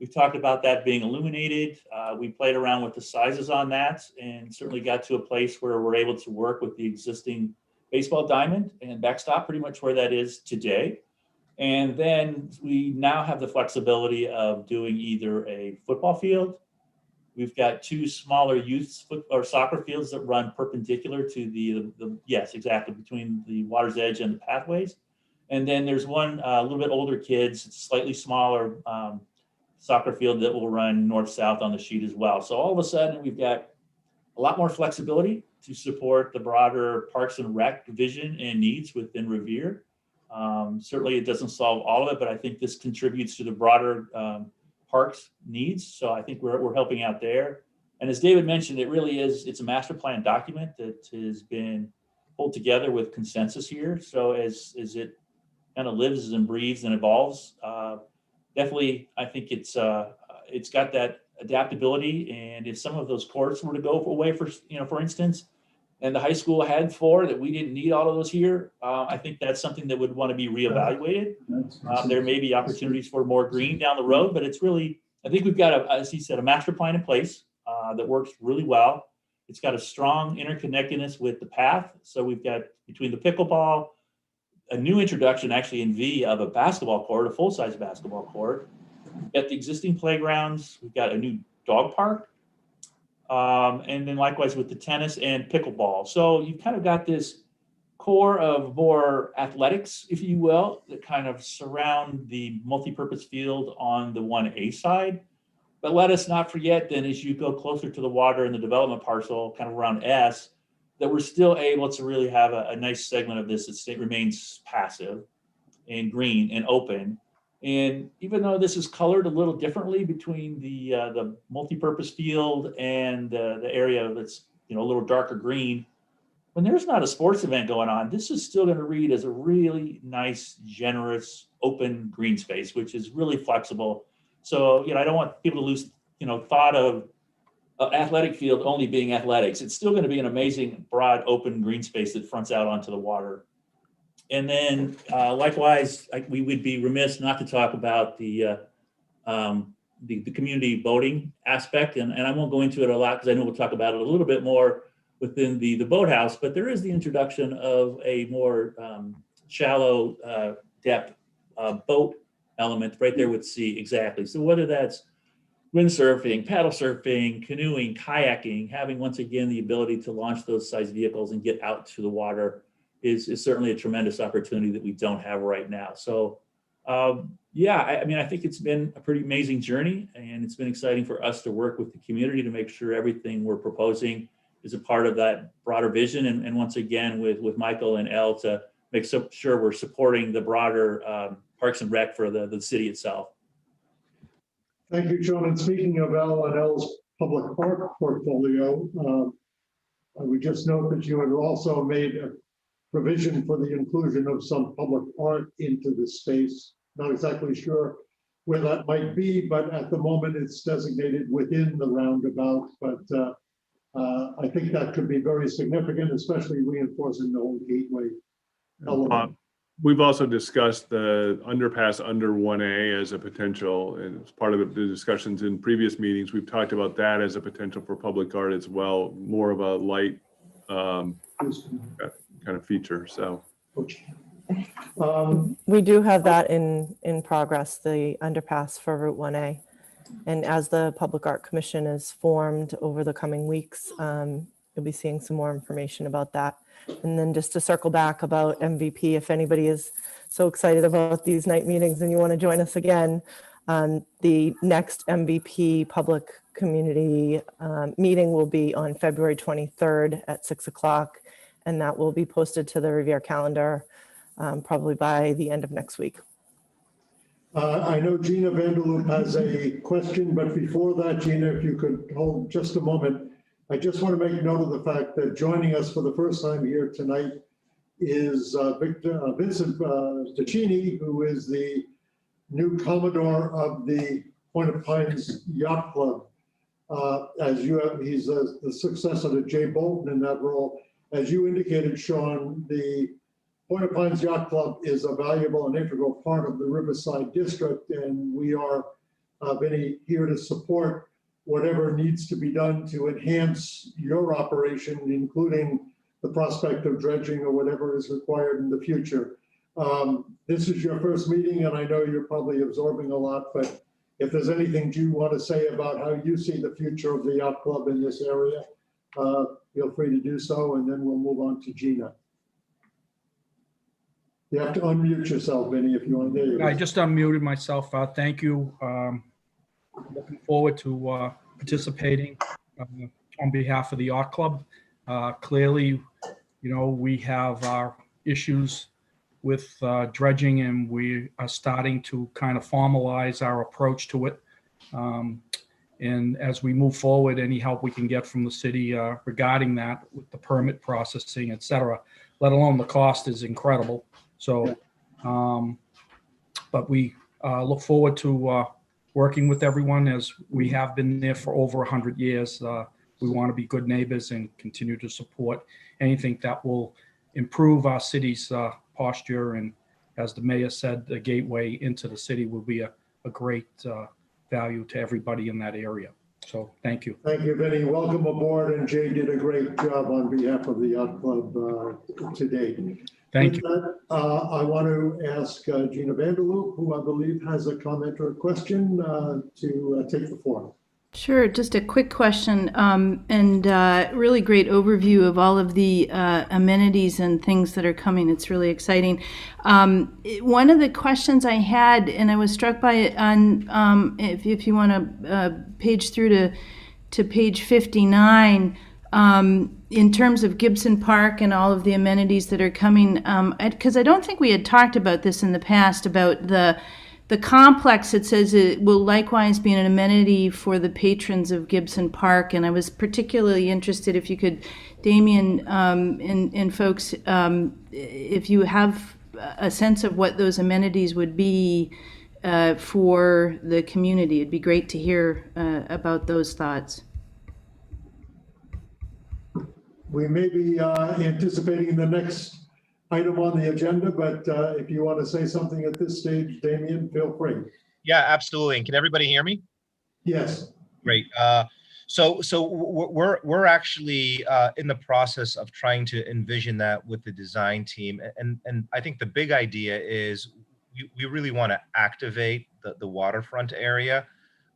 Speaker 14: We've talked about that being illuminated. We played around with the sizes on that and certainly got to a place where we're able to work with the existing baseball diamond and backstop pretty much where that is today. And then we now have the flexibility of doing either a football field. We've got two smaller youth or soccer fields that run perpendicular to yes, exactly, between the water's edge and the pathways. And then there's one a little bit older kids, slightly smaller soccer field that will run north-south on the sheet as well. So all of a sudden, we've got a lot more flexibility to support the broader Parks and Rec vision and needs within Revere. Certainly, it doesn't solve all of it, but I think this contributes to the broader parks needs. So I think we're helping out there. And as David mentioned, it's a master plan document that has been pulled together with consensus here. So as it kind of lives and breathes and evolves, definitely, I think it's got that adaptability. And if some of those courts were to go away for instance, and the high school had 4 that we didn't need all of those here, I think that's something that would want to be reevaluated. There may be opportunities for more green down the road, but it's really, I think we've got, as he said, a master plan in place that works really well. It's got a strong interconnectedness with the path. So we've got between the pickleball, a new introduction actually in V of a basketball court, a full-size basketball court. We've got the existing playgrounds. We've got a new dog park. And then likewise with the tennis and pickleball. So you've kind of got this core of more athletics, if you will, that kind of surround the multi-purpose field on the 1A side. But let us not forget then as you go closer to the water in the development parcel, kind of around S, that we're still able to really have a nice segment of this that remains passive and green and open. And even though this is colored a little differently between the multi-purpose field and the area that's a little darker green, when there's not a sports event going on, this is still going to read as a really nice, generous, open green space, which is really flexible. So I don't want people to lose thought of athletic field only being athletics. It's still going to be an amazing, broad, open green space that fronts out onto the water. And then likewise, we would be remiss not to talk about the community voting aspect. And I won't go into it a lot because I know we'll talk about it a little bit more within the boathouse, but there is the introduction of a more shallow depth boat element right there with C, exactly. So whether that's windsurfing, paddle surfing, canoeing, kayaking, having once again the ability to launch those size vehicles and get out to the water is certainly a tremendous opportunity that we don't have right now. So I think it's been a pretty amazing journey, and it's been exciting for us to work with the community to make sure everything we're proposing is a part of that broader vision. And once again, with Michael and Elle to make sure we're supporting the broader Parks and Rec for the city itself.
Speaker 3: Thank you, John. And speaking of Elle and Elle's public park portfolio, I would just note that you had also made a provision for the inclusion of some public art into the space. Not exactly sure where that might be, but at the moment it's designated within the roundabout. But I think that could be very significant, especially reinforcing the whole gateway element.
Speaker 9: We've also discussed the underpass under 1A as a potential, and as part of the discussions in previous meetings, we've talked about that as a potential for public art as well, more of a light kind of feature. So
Speaker 4: We do have that in progress, the underpass for Route 1A. And as the Public Art Commission is formed over the coming weeks, you'll be seeing some more information about that. And then just to circle back about MVP, if anybody is so excited about these night meetings and you want to join us again, the next MVP public community meeting will be on February 23rd at 6 o'clock. And that will be posted to the Revere calendar probably by the end of next week.
Speaker 3: I know Gina Vanderloop has a question, but before that, Gina, if you could hold just a moment. I just want to make note of the fact that joining us for the first time here tonight is Vincent Ticini, who is the new Commodore of the Point of Pines Yacht Club. He's the successor to Jay Bolton in that role. As you indicated, Sean, the Point of Pines Yacht Club is a valuable and integral part of the Riverside District, and we are, Vinny, here to support whatever needs to be done to enhance your operation, including the prospect of dredging or whatever is required in the future. This is your first meeting, and I know you're probably absorbing a lot, but if there's anything you want to say about how you see the future of the yacht club in this area, feel free to do so, and then we'll move on to Gina. You have to unmute yourself, Vinny, if you want to.
Speaker 15: I just unmuted myself. Thank you. Looking forward to participating on behalf of the yacht club. Clearly, we have our issues with dredging, and we are starting to kind of formalize our approach to it. And as we move forward, any help we can get from the city regarding that with the permit processing, et cetera, let alone the cost is incredible. So, but we look forward to working with everyone as we have been there for over 100 years. We want to be good neighbors and continue to support anything that will improve our city's posture. And as the mayor said, the gateway into the city will be a great value to everybody in that area. So thank you.
Speaker 3: Thank you, Vinny. Welcome aboard. And Jay did a great job on behalf of the yacht club today.
Speaker 15: Thank you.
Speaker 3: That, I want to ask Gina Vanderloop, who I believe has a comment or a question, to take the floor.
Speaker 1: Sure, just a quick question, and really great overview of all of the amenities and things that are coming. It's really exciting. One of the questions I had, and I was struck by it on, if you want to page through to page 59, in terms of Gibson Park and all of the amenities that are coming, because I don't think we had talked about this in the past, about the complex. It says it will likewise be an amenity for the patrons of Gibson Park. And I was particularly interested if you could, Damien and folks, if you have a sense of what those amenities would be for the community. It'd be great to hear about those thoughts.
Speaker 3: We may be anticipating the next item on the agenda, but if you want to say something at this stage, Damien, feel free.
Speaker 16: Yeah, absolutely. And can everybody hear me?
Speaker 3: Yes.
Speaker 16: Great. So we're actually in the process of trying to envision that with the design team. And I think the big idea is we really want to activate the waterfront area.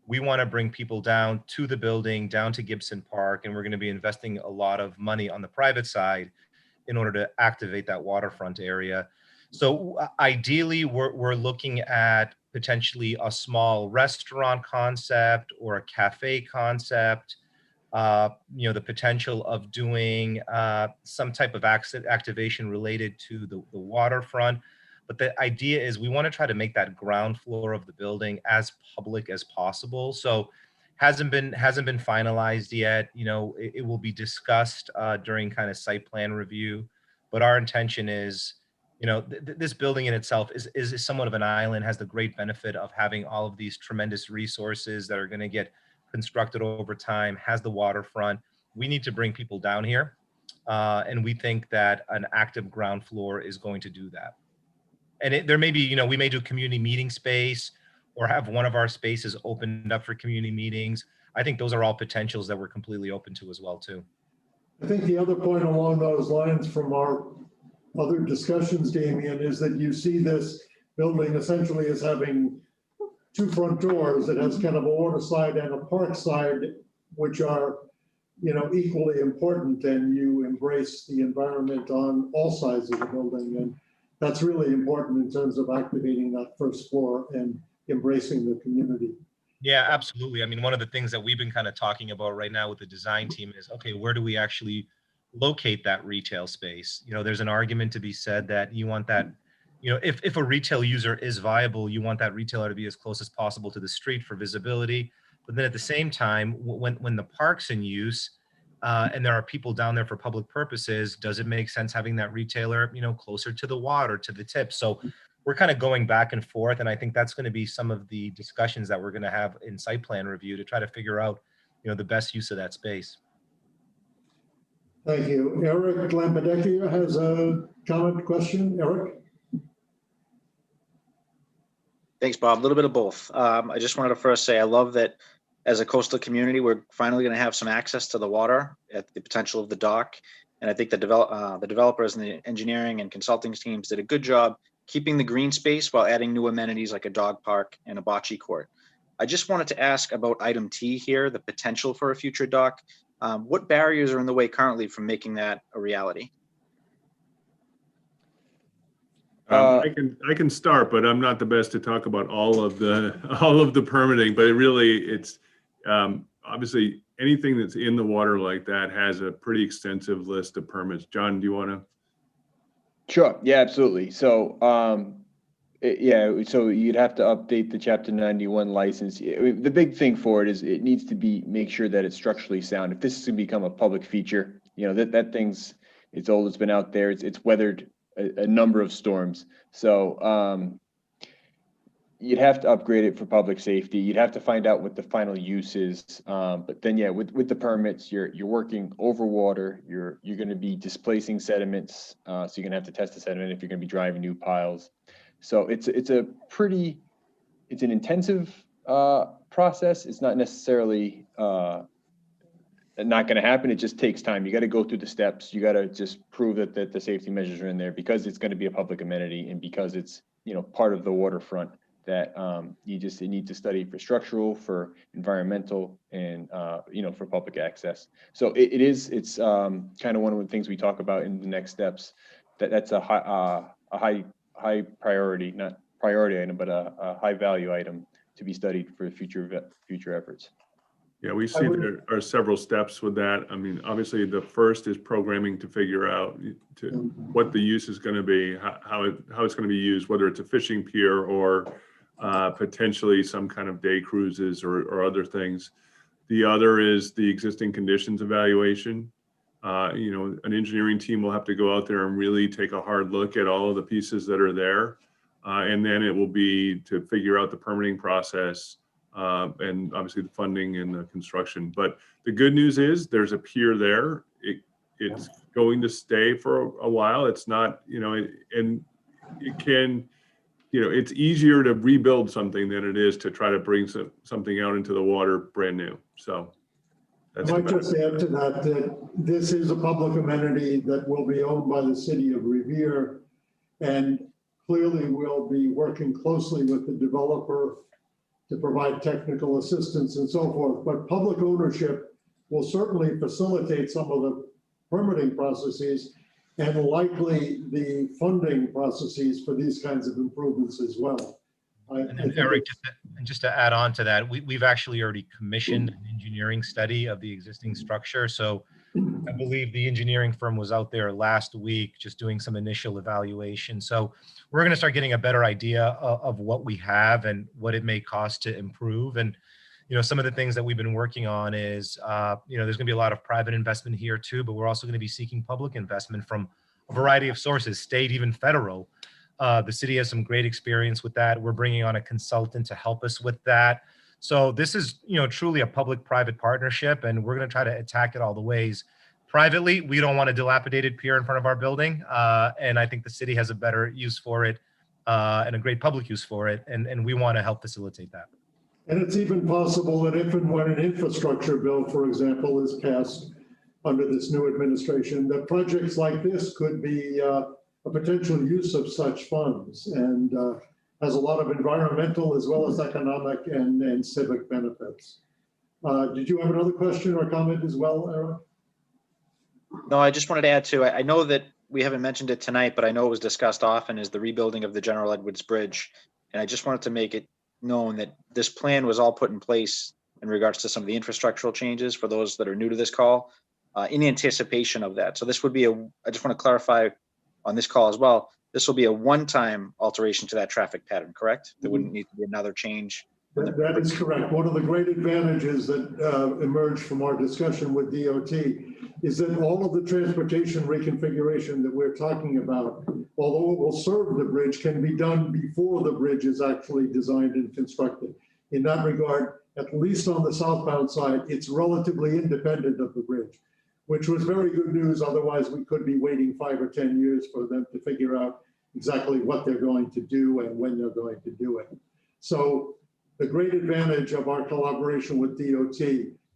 Speaker 16: We want to bring people down to the building, down to Gibson Park, and we're going to be investing a lot of money on the private side in order to activate that waterfront area. So ideally, we're looking at potentially a small restaurant concept or a cafe concept, the potential of doing some type of activation related to the waterfront. But the idea is we want to try to make that ground floor of the building as public as possible. So hasn't been finalized yet. It will be discussed during kind of site plan review. But our intention is, this building in itself is somewhat of an island, has the great benefit of having all of these tremendous resources that are going to get constructed over time, has the waterfront. We need to bring people down here. And we think that an active ground floor is going to do that. And there may be, we may do community meeting space or have one of our spaces opened up for community meetings. I think those are all potentials that we're completely open to as well, too.
Speaker 3: I think the other point along those lines from our other discussions, Damien, is that you see this building essentially as having two front doors. It has kind of a water side and a park side, which are, equally important, and you embrace the environment on all sides of the building. And that's really important in terms of activating that first floor and embracing the community.
Speaker 16: Yeah, absolutely. I mean, one of the things that we've been kind of talking about right now with the design team is, okay, where do we actually locate that retail space? There's an argument to be said that you want that, if a retail user is viable, you want that retailer to be as close as possible to the street for visibility. But then at the same time, when the park's in use, and there are people down there for public purposes, does it make sense having that retailer, closer to the water, to the tip? So we're kind of going back and forth. And I think that's going to be some of the discussions that we're going to have in site plan review to try to figure out, the best use of that space.
Speaker 3: Thank you. Eric Lampedecchia has a comment, question. Eric?
Speaker 13: Thanks, Bob. A little bit of both. I just wanted to first say I love that as a coastal community, we're finally going to have some access to the water at the potential of the dock. And I think the developers and the engineering and consulting teams did a good job keeping the green space while adding new amenities like a dog park and a bocce court. I just wanted to ask about item T here, the potential for a future dock. What barriers are in the way currently from making that a reality?
Speaker 9: I can start, but I'm not the best to talk about all of the permitting. But it's obviously anything that's in the water like that has a pretty extensive list of permits. John, do you want to?
Speaker 10: Sure. Yeah, absolutely. So, so you'd have to update the Chapter 91 license. The big thing for it is it needs to make sure that it's structurally sound. If this is to become a public feature, that thing's, it's old, it's been out there, it's weathered a number of storms. So you'd have to upgrade it for public safety. You'd have to find out what the final use is. But then, yeah, with the permits, you're working over water. You're going to be displacing sediments. So you're going to have to test the sediment if you're going to be driving new piles. So it's an intensive process. It's not necessarily not going to happen. It just takes time. You got to go through the steps. You got to just prove that the safety measures are in there because it's going to be a public amenity and because it's part of the waterfront. That you need to study for structural, for environmental, and for public access. So it's kind of one of the things we talk about in the next steps. That's a high priority, not priority item, but a high value item to be studied for future efforts.
Speaker 9: Yeah, we see there are several steps with that. I mean, obviously the first is programming to figure out what the use is going to be, how it's going to be used, whether it's a fishing pier or potentially some kind of day cruises or other things. The other is the existing conditions evaluation. An engineering team will have to go out there and really take a hard look at all of the pieces that are there. And then it will be to figure out the permitting process and obviously the funding and the construction. But the good news is there's a pier there. It's going to stay for a while. It's not, and it can, it's easier to rebuild something than it is to try to bring something out into the water brand new. So that's
Speaker 3: I might just add to that this is a public amenity that will be owned by the city of Revere, and clearly we'll be working closely with the developer to provide technical assistance and so forth. But public ownership will certainly facilitate some of the permitting processes and likely the funding processes for these kinds of improvements as well.
Speaker 16: And Eric, just to add on to that, we've actually already commissioned an engineering study of the existing structure. So I believe the engineering firm was out there last week just doing some initial evaluation. So we're going to start getting a better idea of what we have and what it may cost to improve. And some of the things that we've been working on is, there's going to be a lot of private investment here too, but we're also going to be seeking public investment from a variety of sources, state, even federal. The city has some great experience with that. We're bringing on a consultant to help us with that. So this is, truly a public-private partnership, and we're going to try to attack it all the ways. Privately, we don't want a dilapidated pier in front of our building, and I think the city has a better use for it and a great public use for it, and we want to help facilitate that.
Speaker 3: And it's even possible that if and when an infrastructure bill, for example, is passed under this new administration, that projects like this could be a potential use of such funds, and has a lot of environmental as well as economic and civic benefits. Did you have another question or comment as well, Aaron?
Speaker 13: No, I just wanted to add to, I know that we haven't mentioned it tonight, but I know it was discussed often, is the rebuilding of the General Edwards Bridge. And I just wanted to make it known that this plan was all put in place in regards to some of the infrastructural changes for those that are new to this call, in anticipation of that. So this would be I just want to clarify on this call as well, this will be a one-time alteration to that traffic pattern, correct? There wouldn't need to be another change.
Speaker 3: That is correct. One of the great advantages that emerged from our discussion with DOT is that all of the transportation reconfiguration that we're talking about, although it will serve the bridge, can be done before the bridge is actually designed and constructed. In that regard, at least on the southbound side, it's relatively independent of the bridge, which was very good news. Otherwise, we could be waiting 5 or 10 years for them to figure out exactly what they're going to do and when they're going to do it. So the great advantage of our collaboration with DOT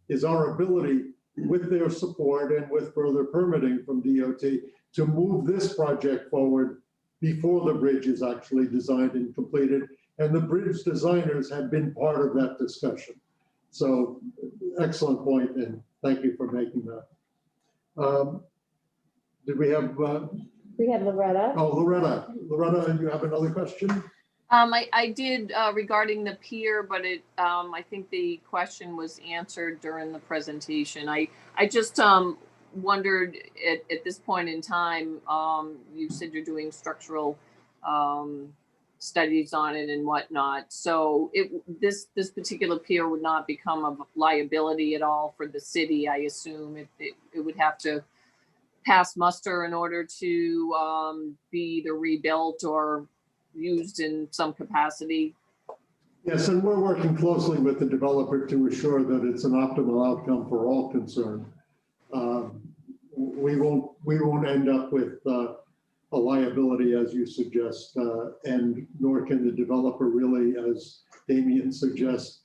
Speaker 3: is our ability, with their support and with further permitting from DOT, to move this project forward before the bridge is actually designed and completed. And the bridge designers have been part of that discussion. So excellent point, and thank you for making that. Did we have?
Speaker 2: We have Loretta.
Speaker 3: Oh, Loretta. Loretta, you have another question?
Speaker 12: I did regarding the pier, but I think the question was answered during the presentation. I just wondered at this point in time, you said you're doing structural studies on it and whatnot. So this particular pier would not become a liability at all for the city, I assume. It would have to pass muster in order to be either rebuilt or used in some capacity.
Speaker 3: Yes, and we're working closely with the developer to assure that it's an optimal outcome for all concerned. We won't end up with a liability, as you suggest, and nor can the developer really, as Damien suggests,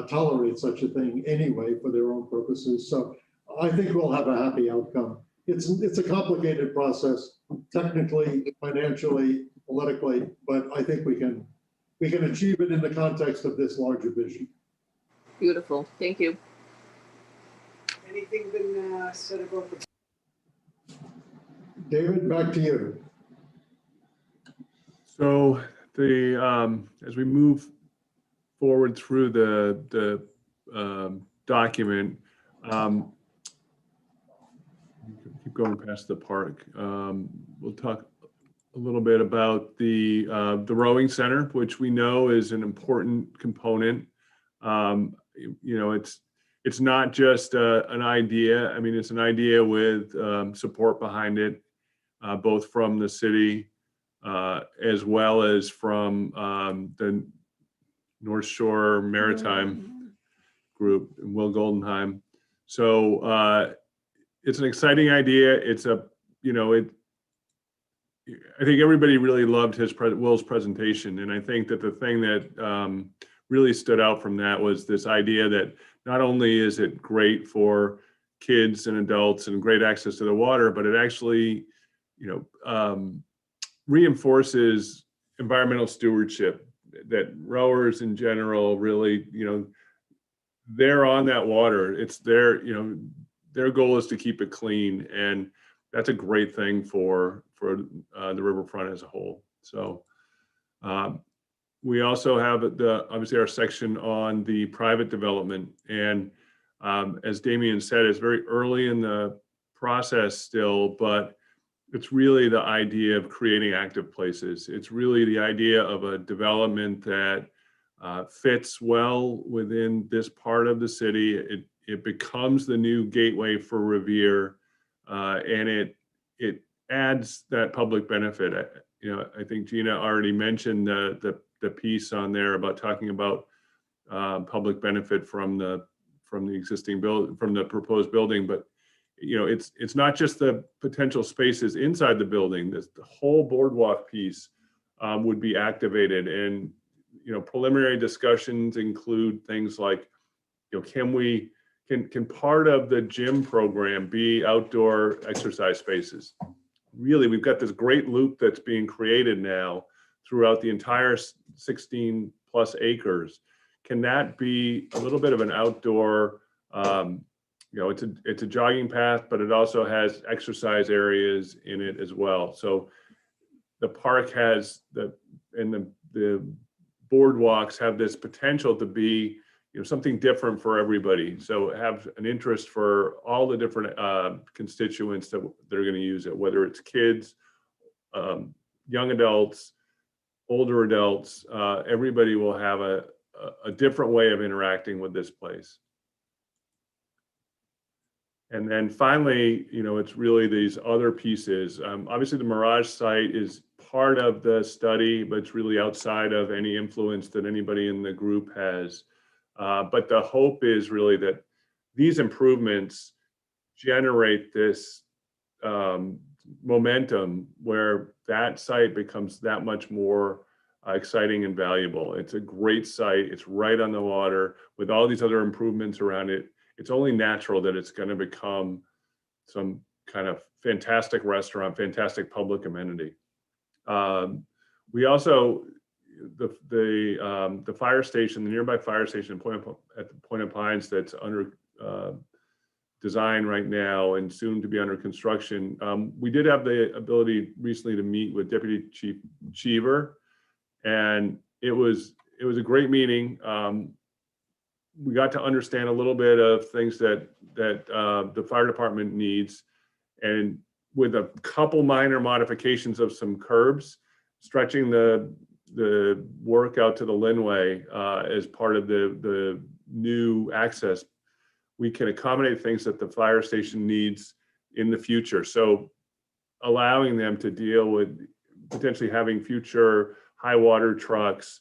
Speaker 3: tolerate such a thing anyway for their own purposes. So I think we'll have a happy outcome. It's a complicated process, technically, financially, politically, but I think we can achieve it in the context of this larger vision.
Speaker 12: Beautiful, thank you.
Speaker 6: Anything been said about the?
Speaker 3: David, back to you.
Speaker 9: So as we move forward through the document, keep going past the park. We'll talk a little bit about the rowing center, which we know is an important component. It's not just an idea. I mean, it's an idea with support behind it, both from the city as well as from the North Shore Maritime Group, Will Goldenheim. So it's an exciting idea. I think everybody really loved Will's presentation, and I think that the thing that really stood out from that was this idea that not only is it great for kids and adults and great access to the water, but it actually, reinforces environmental stewardship, that rowers in general really, they're on that water. It's their goal is to keep it clean, and that's a great thing for the riverfront as a whole. So we also have obviously our section on the private development, and as Damien said, it's very early in the process still, but it's really the idea of creating active places. It's really the idea of a development that fits well within this part of the city. It becomes the new gateway for Revere, and it adds that public benefit. I think Gina already mentioned the piece on there about talking about public benefit from the existing from the proposed building, but it's not just the potential spaces inside the building. The whole boardwalk piece would be activated, and preliminary discussions include things like, can part of the gym program be outdoor exercise spaces? really, we've got this great loop that's being created now throughout the entire 16 plus acres. Can that be a little bit of an outdoor, it's a jogging path, but it also has exercise areas in it as well. So the park has the boardwalks have this potential to be, something different for everybody. So have an interest for all the different constituents that are going to use it, whether it's kids, young adults, older adults, everybody will have a different way of interacting with this place. And then finally, it's really these other pieces. Obviously, the Mirage site is part of the study, but it's really outside of any influence that anybody in the group has. But the hope is really that these improvements generate this momentum where that site becomes that much more exciting and valuable. It's a great site. It's right on the water with all these other improvements around it. It's only natural that it's going to become some kind of fantastic restaurant, fantastic public amenity. We also, the fire station, the nearby fire station at the Point of Pines that's under design right now and soon to be under construction. We did have the ability recently to meet with Deputy Chief Cheever, and it was a great meeting. We got to understand a little bit of things that the fire department needs, and with a couple minor modifications of some curbs, stretching the work out to the Linway as part of the new access, we can accommodate things that the fire station needs in the future. So allowing them to deal with potentially having future high water trucks,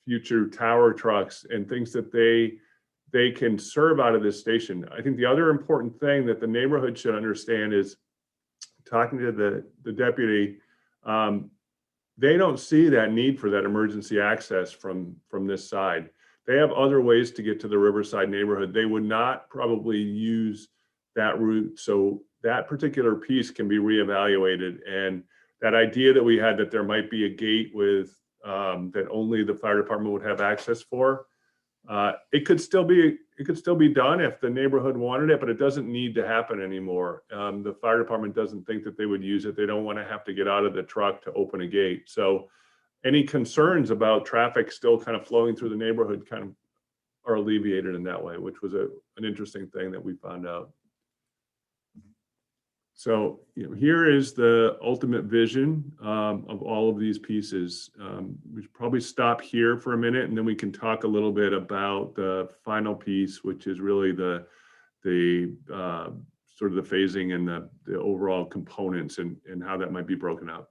Speaker 9: future tower trucks, and things that they can serve out of this station. I think the other important thing that the neighborhood should understand is, talking to the deputy, they don't see that need for that emergency access from this side. They have other ways to get to the Riverside neighborhood. They would not probably use that route. So that particular piece can be reevaluated. And that idea that we had that there might be a gate with that only the fire department would have access for, it could still be done if the neighborhood wanted it, but it doesn't need to happen anymore. The fire department doesn't think that they would use it. They don't want to have to get out of the truck to open a gate. So any concerns about traffic still kind of flowing through the neighborhood kind of are alleviated in that way, which was an interesting thing that we found out. So here is the ultimate vision of all of these pieces. We should probably stop here for a minute, and then we can talk a little bit about the final piece, which is really the sort of the phasing and the overall components and how that might be broken out.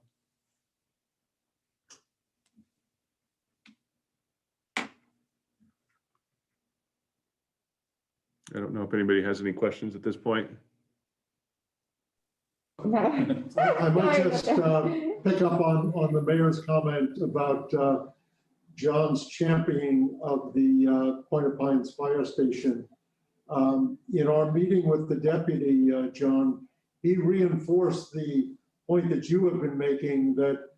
Speaker 9: I don't know if anybody has any questions at this point.
Speaker 3: I might just pick up on the mayor's comment about John's championing of the Point of Pines Fire Station. In our meeting with the deputy, John, he reinforced the point that you have been making, that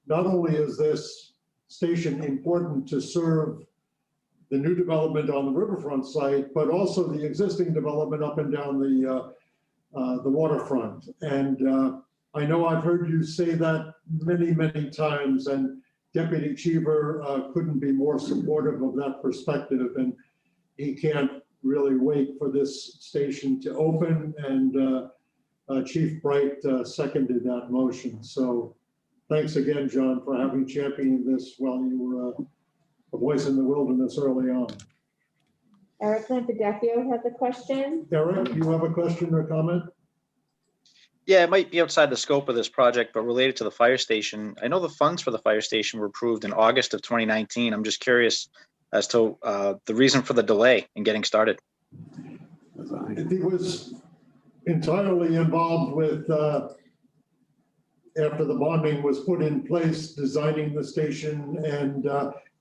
Speaker 3: not only is this station important to serve the new development on the Riverfront site, but also the existing development up and down the waterfront. And I know I've heard you say that many, many times, and Deputy Cheever couldn't be more supportive of that perspective, and he can't really wait for this station to open, and Chief Bright seconded that motion. So thanks again, John, for having championed this while you were a voice in the wilderness early on.
Speaker 2: Eric Lampedecchio has a question.
Speaker 3: Eric, you have a question or comment?
Speaker 13: Yeah, it might be outside the scope of this project, but related to the fire station. I know the funds for the fire station were approved in August of 2019. I'm just curious as to the reason for the delay in getting started.
Speaker 3: He was entirely involved with, after the bonding was put in place, designing the station and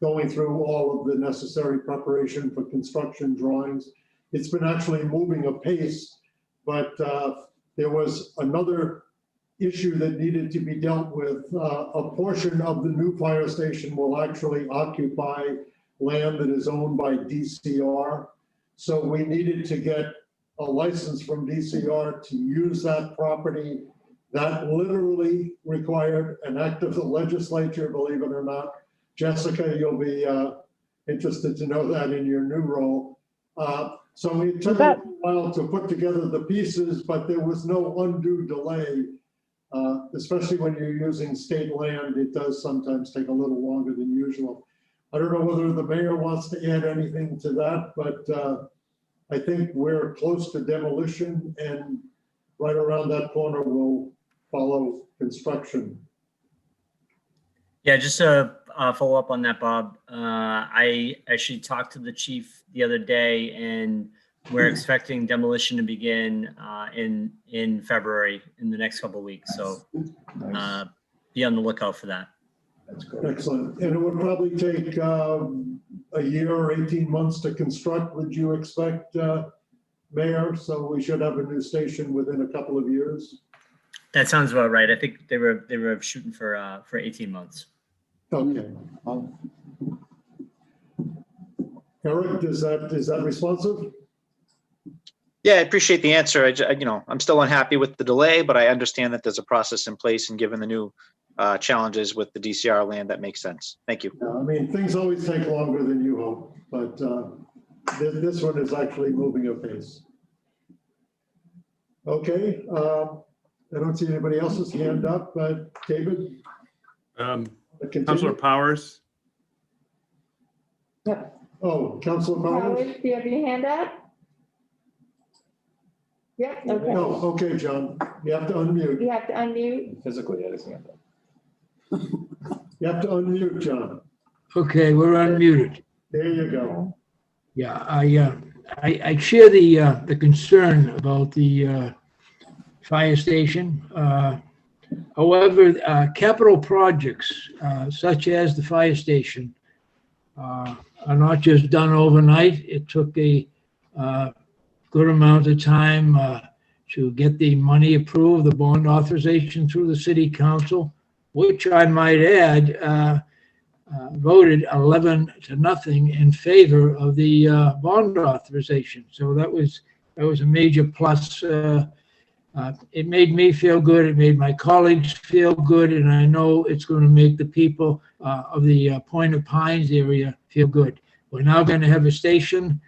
Speaker 3: going through all of the necessary preparation for construction drawings. It's been actually moving apace, but there was another issue that needed to be dealt with. A portion of the new fire station will actually occupy land that is owned by DCR. So we needed to get a license from DCR to use that property. That literally required an act of the legislature, believe it or not. Jessica, you'll be interested to know that in your new role. So it took a while to put together the pieces, but there was no undue delay. Especially when you're using state land, it does sometimes take a little longer than usual. I don't know whether the mayor wants to add anything to that, but I think we're close to demolition, and right around that corner will follow construction.
Speaker 7: Yeah, just to follow up on that, Bob, I actually talked to the chief the other day, and we're expecting demolition to begin in February, in the next couple of weeks. So be on the lookout for that.
Speaker 3: That's great. Excellent. And it would probably take a year or 18 months to construct, would you expect, Mayor? So we should have a new station within a couple of years.
Speaker 7: That sounds about right. I think they were shooting for 18 months.
Speaker 3: Okay. Eric, is that responsive?
Speaker 13: Yeah, I appreciate the answer. I'm still unhappy with the delay, but I understand that there's a process in place, and given the new challenges with the DCR land, that makes sense. Thank you.
Speaker 3: I mean, things always take longer than you hope, but this one is actually moving apace. Okay, I don't see anybody else's hand up, but David?
Speaker 9: Councilor Powers?
Speaker 2: Yep.
Speaker 3: Oh, Councilor Powers?
Speaker 2: Howard, do you have your hand up? Yep, okay.
Speaker 3: No, okay, John, you have to unmute.
Speaker 2: You have to unmute.
Speaker 14: Physically had his hand up.
Speaker 3: You have to unmute, John.
Speaker 8: Okay, we're unmuted.
Speaker 3: There you go.
Speaker 8: Yeah, I share the concern about the fire station. However, capital projects such as the fire station are not just done overnight. It took a good amount of time to get the money approved, the bond authorization through the city council, which I might add voted 11-0 in favor of the bond authorization. So that was a major plus. It made me feel good. It made my colleagues feel good, and I know it's going to make the people of the Point of Pines area feel good. We're now going to have a station.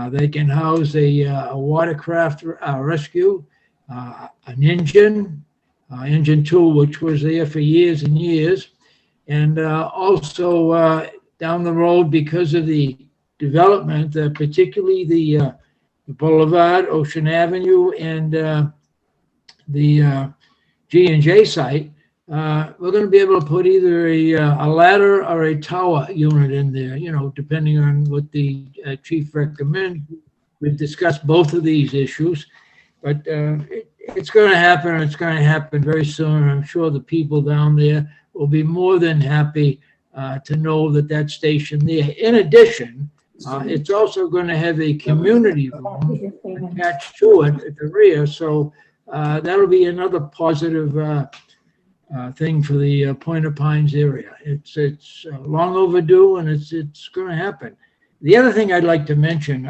Speaker 8: They can house a watercraft rescue, an engine 2, which was there for years and years. And also down the road, because of the development, particularly the Boulevard, Ocean Avenue, and the G&J site, we're going to be able to put either a ladder or a tower unit in there, depending on what the chief recommends. We've discussed both of these issues, but it's going to happen. It's going to happen very soon. I'm sure the people down there will be more than happy to know that station there. In addition, it's also going to have a community room attached to it at the rear. So that'll be another positive thing for the Point of Pines area. It's long overdue, and it's going to happen. The other thing I'd like to mention,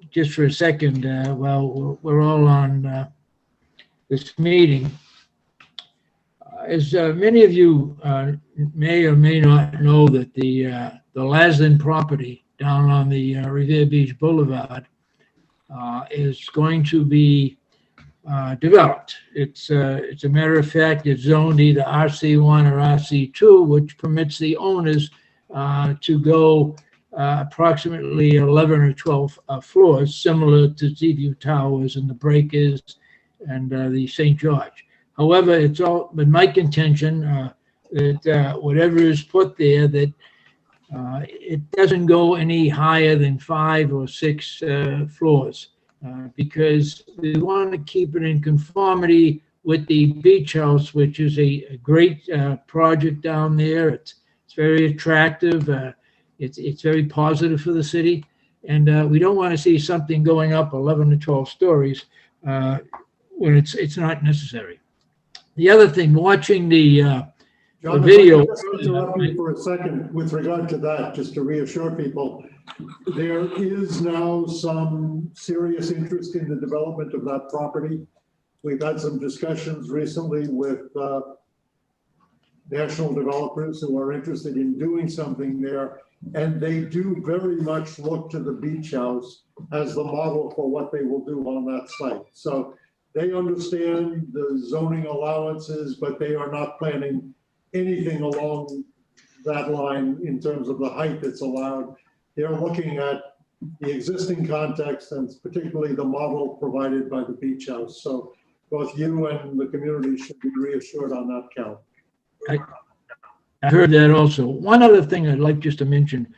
Speaker 8: just for a second, while we're all on this meeting, as many of you may or may not know, that the Laslin property down on the Revere Beach Boulevard is going to be developed. It's a matter of fact, it's zoned either RC1 or RC2, which permits the owners to go approximately 11 or 12 floors, similar to Seaview Towers and the Breakers and the St. George. However, it's all been my contention that whatever is put there, that it doesn't go any higher than 5 or 6 floors, because we want to keep it in conformity with the beach house, which is a great project down there. It's very attractive. It's very positive for the city, and we don't want to see something going up 11 to 12 stories when it's not necessary. the other thing, watching the
Speaker 3: John, if I
Speaker 8: video.
Speaker 3: could just interrupt you for a second with regard to that, just to reassure people, there is now some serious interest in the development of that property. We've had some discussions recently with national developers who are interested in doing something there. And they do very much look to the beach house as the model for what they will do on that site. So they understand the zoning allowances, but they are not planning anything along that line in terms of the height that's allowed. They're looking at the existing context and particularly the model provided by the beach house. So both you and the community should be reassured on that count.
Speaker 8: I heard that also. One other thing I'd like just to mention,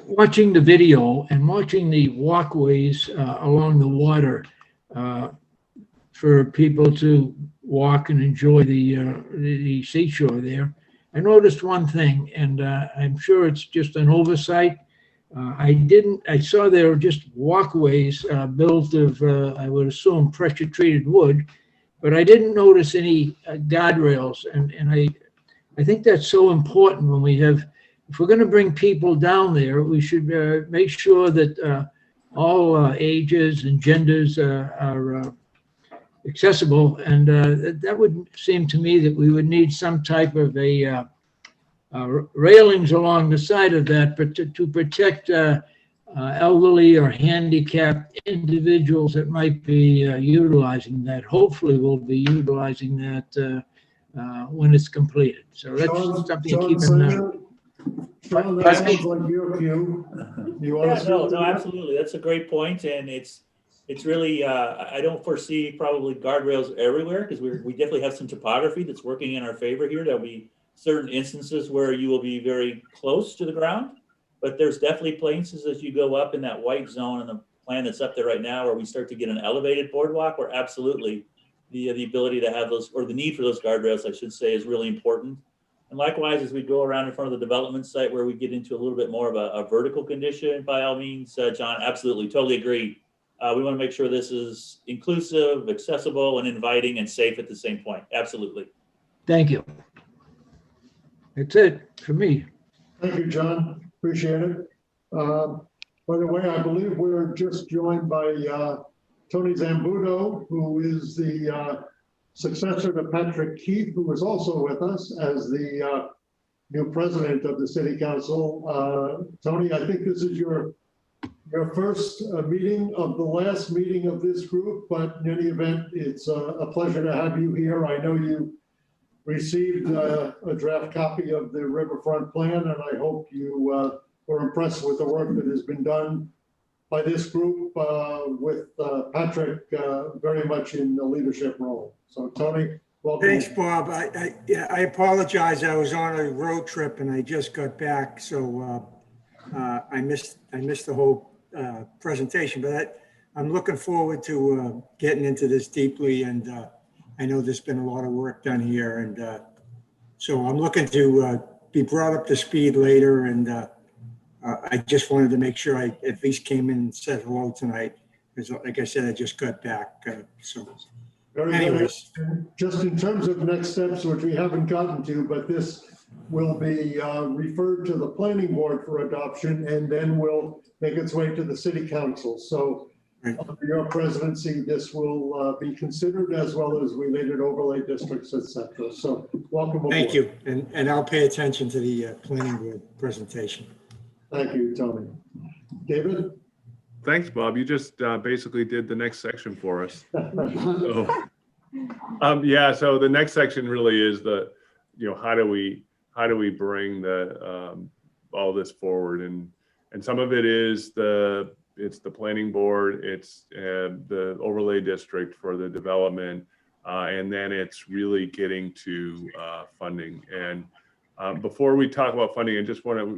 Speaker 8: watching the video and watching the walkways along the water for people to walk and enjoy the seashore there, I noticed one thing, and I'm sure it's just an oversight. I saw there were just walkways built of, I would assume, pressure treated wood, but I didn't notice any guardrails. And I think that's so important when we have, if we're going to bring people down there, we should make sure that all ages and genders are accessible. And that would seem to me that we would need some type of a railings along the side of that, but to protect elderly or handicapped individuals that might be utilizing that. Hopefully we'll be utilizing that when it's completed. So that's something to keep in mind.
Speaker 3: Sean, that sounds like your cue. You want to
Speaker 17: no, absolutely. That's a great point, and it's really I don't foresee probably guardrails everywhere because we definitely have some topography that's working in our favor here. There'll be certain instances where you will be very close to the ground, but there's definitely places as you go up in that white zone and the plan that's up there right now where we start to get an elevated boardwalk where absolutely the ability to have those, or the need for those guardrails, I should say, is really important. And likewise, as we go around in front of the development site where we get into a little bit more of a vertical condition, by all means, John, absolutely, totally agree. We want to make sure this is inclusive, accessible, and inviting and safe at the same point. Absolutely.
Speaker 8: Thank you. That's it for me.
Speaker 3: Thank you, John. Appreciate it. By the way, I believe we're just joined by Tony Zambuto, who is the successor to Patrick Keith, who is also with us as the new president of the City Council. Tony, I think this is your first meeting of the last meeting of this group, but in any event, it's a pleasure to have you here. I know you received a draft copy of the Riverfront plan, and I hope you were impressed with the work that has been done by this group with Patrick very much in the leadership role. So Tony, welcome.
Speaker 18: Thanks, Bob. I apologize. I was on a road trip and I just got back, so I missed the whole presentation. But I'm looking forward to getting into this deeply, and I know there's been a lot of work done here, and so I'm looking to be brought up to speed later. And I just wanted to make sure I at least came in and said hello tonight, because like I said, I just got back. So anyways.
Speaker 3: Good. Just in terms of next steps, which we haven't gotten to, but this will be referred to the planning board for adoption, and then will make its way to the city council. So under your presidency, this will be considered, as well as related overlay districts, etc. So welcome aboard.
Speaker 18: Thank you. And I'll pay attention to the planning board presentation.
Speaker 3: Thank you, Tony. David?
Speaker 9: Thanks, Bob. You just basically did the next section for us. So, yeah, so the next section really is how do we bring the all this forward, and some of it is it's the planning board, it's the overlay district for the development, and then it's really getting to funding. And before we talk about funding,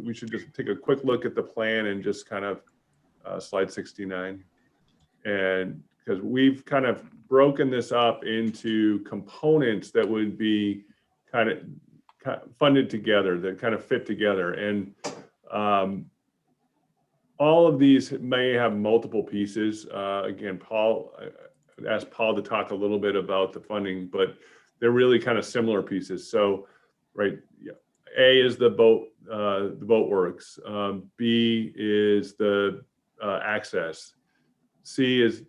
Speaker 9: we should just take a quick look at the plan and just kind of slide 69. And because we've kind of broken this up into components that would be kind of funded together, that kind of fit together. And all of these may have multiple pieces. Again, Paul, ask Paul to talk a little bit about the funding, but they're really kind of similar pieces. So, right, yeah. A is the boat works. B is the access. C is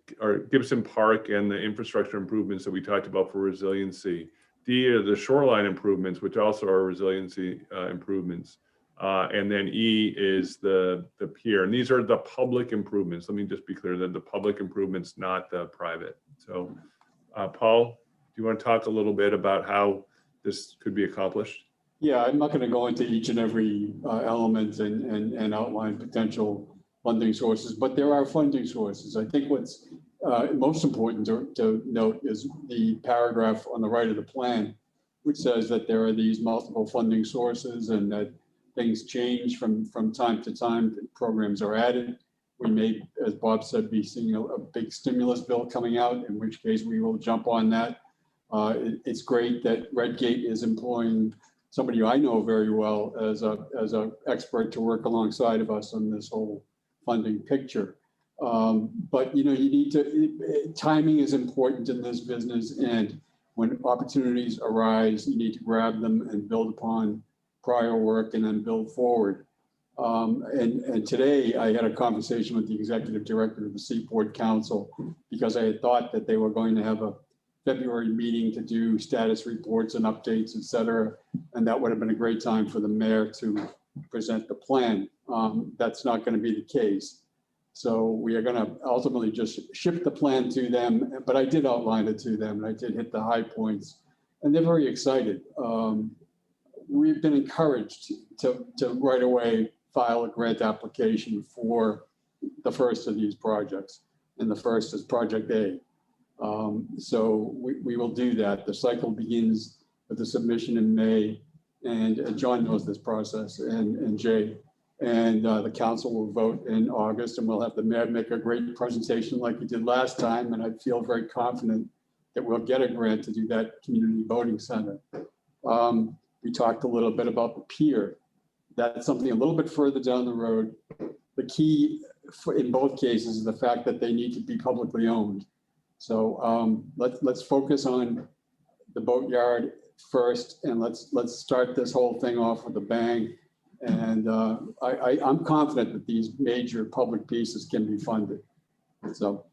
Speaker 9: Gibson Park and the infrastructure improvements that we talked about for resiliency. D are the shoreline improvements, which also are resiliency improvements. And then E is the pier. And these are the public improvements. Let me just be clear that the public improvements, not the private. So Paul, do you want to talk a little bit about how this could be accomplished?
Speaker 19: Yeah, I'm not going to go into each and every element and outline potential funding sources, but there are funding sources. I think what's most important to note is the paragraph on the right of the plan, which says that there are these multiple funding sources and that things change from time to time. Programs are added. We may, as Bob said, be seeing a big stimulus bill coming out, in which case we will jump on that. It's great that Redgate is employing somebody I know very well as a expert to work alongside of us on this whole funding picture. But you need to, timing is important in this business, and when opportunities arise, you need to grab them and build upon prior work and then build forward. And today I had a conversation with the executive director of the Seaport Council because I had thought that they were going to have a February meeting to do status reports and updates, et cetera. And that would have been a great time for the mayor to present the plan. That's not going to be the case. So we are going to ultimately just ship the plan to them, but I did outline it to them and I did hit the high points and they're very excited. We've been encouraged to right away file a grant application for the first of these projects. And the first is Project A. So we will do that. The cycle begins with the submission in May, and John knows this process, and Jay, and the council will vote in August, and we'll have the mayor make a great presentation like he did last time, and I feel very confident that we'll get a grant to do that community voting center. We talked a little bit about the pier. That's something a little bit further down the road. The key in both cases is the fact that they need to be publicly owned. So let's focus on the boatyard first, and let's start this whole thing off with a bang. And I'm confident that these major public pieces can be funded. So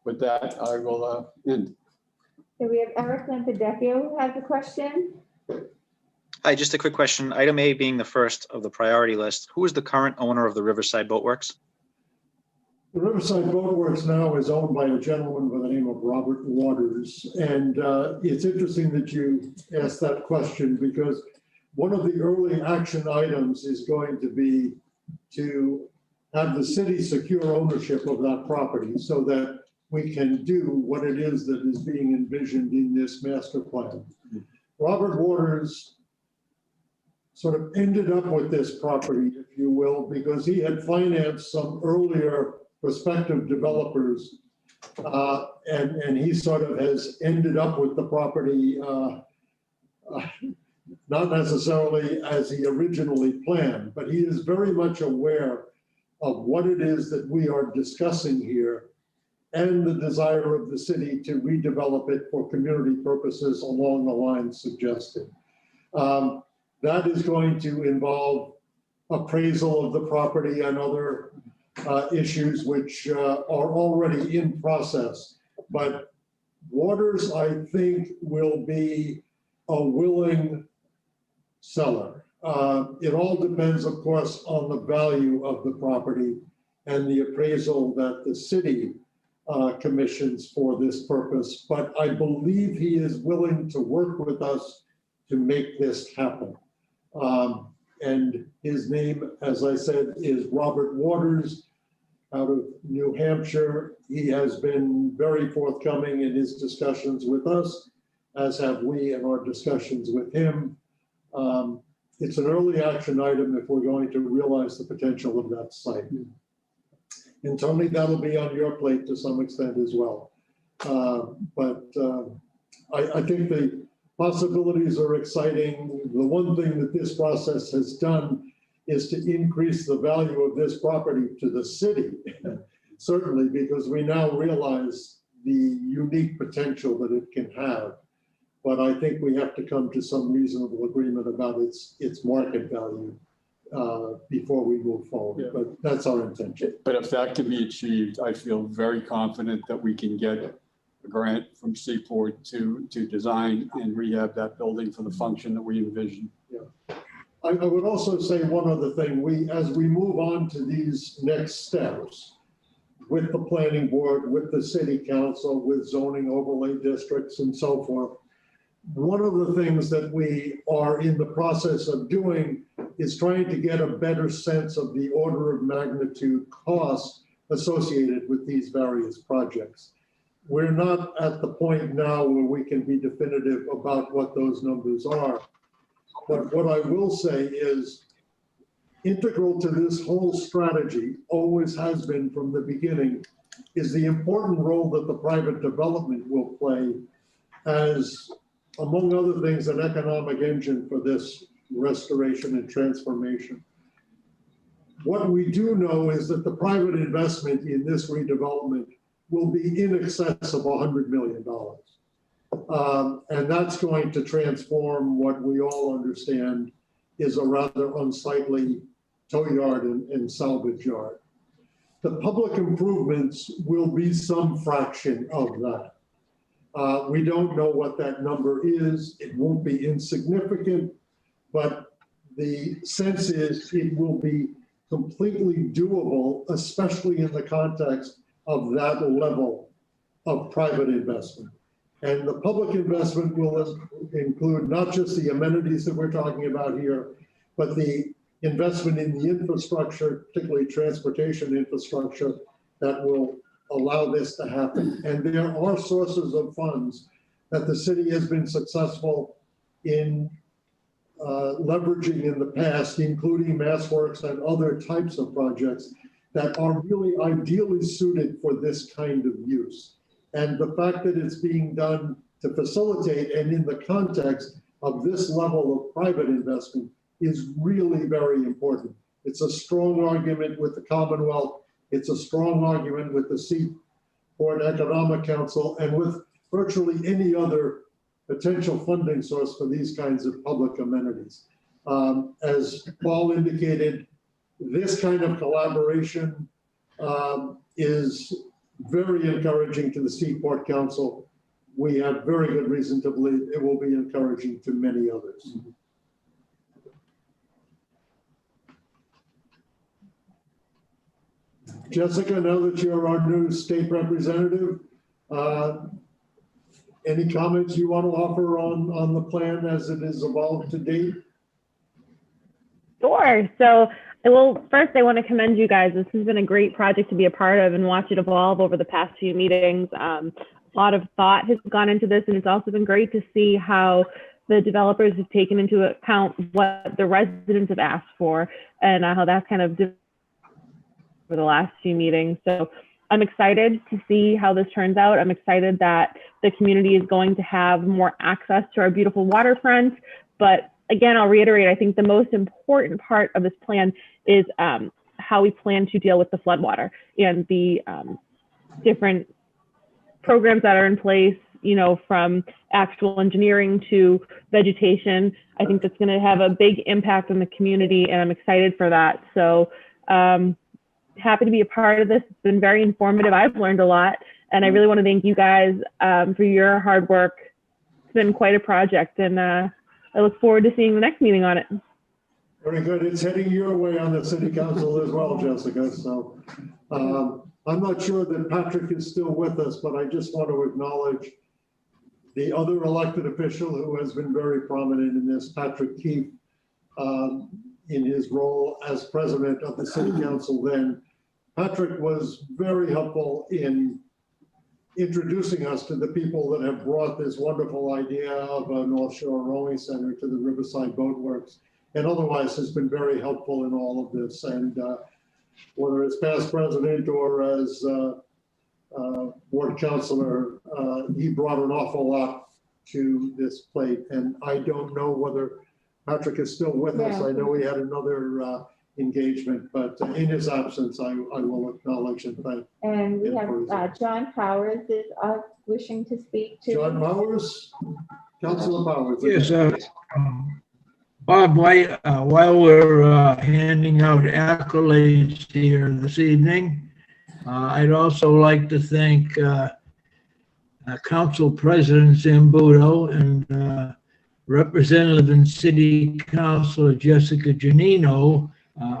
Speaker 19: with that, I will end.
Speaker 2: So we have Eric Lampedecchio who has a question.
Speaker 13: Hi, just a quick question. Item A being the first of the priority list, who is the current owner of the Riverside Boatworks?
Speaker 3: The Riverside Boatworks now is owned by a gentleman by the name of Robert Waters. And it's interesting that you asked that question because one of the early action items is going to be to have the city secure ownership of that property so that we can do what it is that is being envisioned in this master plan. Robert Waters sort of ended up with this property, if you will, because he had financed some earlier prospective developers, and he sort of has ended up with the property, not necessarily as he originally planned, but he is very much aware of what it is that we are discussing here and the desire of the city to redevelop it for community purposes along the lines suggested. That is going to involve appraisal of the property and other issues which are already in process. But Waters, I think, will be a willing seller. It all depends, of course, on the value of the property and the appraisal that the city commissions for this purpose. But I believe he is willing to work with us to make this happen. And his name, as I said, is Robert Waters out of New Hampshire. He has been very forthcoming in his discussions with us, as have we in our discussions with him. It's an early action item if we're going to realize the potential of that site. And Tony, that'll be on your plate to some extent as well. But I think the possibilities are exciting. The one thing that this process has done is to increase the value of this property to the city, certainly, because we now realize the unique potential that it can have. But I think we have to come to some reasonable agreement about its market value before we move forward.
Speaker 19: Yeah.
Speaker 3: But that's our intention.
Speaker 19: But if that can be achieved, I feel very confident that we can get a grant from Seaport to design and rehab that building for the function that we envision.
Speaker 3: Yeah. I would also say one other thing. As we move on to these next steps with the planning board, with the city council, with zoning overlay districts and so forth, one of the things that we are in the process of doing is trying to get a better sense of the order of magnitude costs associated with these various projects. We're not at the point now where we can be definitive about what those numbers are. But what I will say is integral to this whole strategy, always has been from the beginning, is the important role that the private development will play as, among other things, an economic engine for this restoration and transformation. What we do know is that the private investment in this redevelopment will be in excess of $100 million. And that's going to transform what we all understand is a rather unsightly tow yard and salvage yard. The public improvements will be some fraction of that. We don't know what that number is. It won't be insignificant, but the sense is it will be completely doable, especially in the context of that level of private investment. And the public investment will include not just the amenities that we're talking about here, but the investment in the infrastructure, particularly transportation infrastructure, that will allow this to happen. And there are sources of funds that the city has been successful in leveraging in the past, including MassWorks and other types of projects that are really ideally suited for this kind of use. And the fact that it's being done to facilitate and in the context of this level of private investment is really very important. It's a strong argument with the Commonwealth. It's a strong argument with the Seaport Economic Council and with virtually any other potential funding source for these kinds of public amenities. As Paul indicated, this kind of collaboration is very encouraging to the Seaport Council. We have very good reason to believe it will be encouraging to many others. Jessica, now that you're our new state representative, any comments you want to offer on the plan as it is evolved to date?
Speaker 20: Sure. So, well, first I want to commend you guys. This has been a great project to be a part of and watch it evolve over the past few meetings. A lot of thought has gone into this, and it's also been great to see how the developers have taken into account what the residents have asked for and how that's kind of over the last few meetings. So I'm excited to see how this turns out. I'm excited that the community is going to have more access to our beautiful waterfront. But again, I'll reiterate, I think the most important part of this plan is how we plan to deal with the floodwater and the different programs that are in place, you know, from actual engineering to vegetation. I think that's going to have a big impact on the community, and I'm excited for that. So happy to be a part of this. It's been very informative. I've learned a lot, and I really want to thank you guys for your hard work. It's been quite a project, and I look forward to seeing the next meeting on it.
Speaker 3: Very good. It's heading your way on the city council as well, Jessica. So I'm not sure that Patrick is still with us, but I just want to acknowledge the other elected official who has been very prominent in this, Patrick Keefe, in his role as president of the city council then. Patrick was very helpful in introducing us to the people that have brought this wonderful idea of a North Shore Rowing Center to the Riverside Boat Works, and otherwise has been very helpful in all of this. And whether as past president or as board councilor, he brought an awful lot to this plate. And I don't know whether Patrick is still with us. I know he had another engagement, but in his absence, I will acknowledge and thank.
Speaker 2: And we
Speaker 3: him for his-
Speaker 2: have John Powers is wishing to speak to.
Speaker 3: John Powers, Councilor Powers.
Speaker 8: Yes, Bob, while we're handing out accolades here this evening, I'd also like to thank Council President Zambuto and Representative and City Councilor Jessica Janino,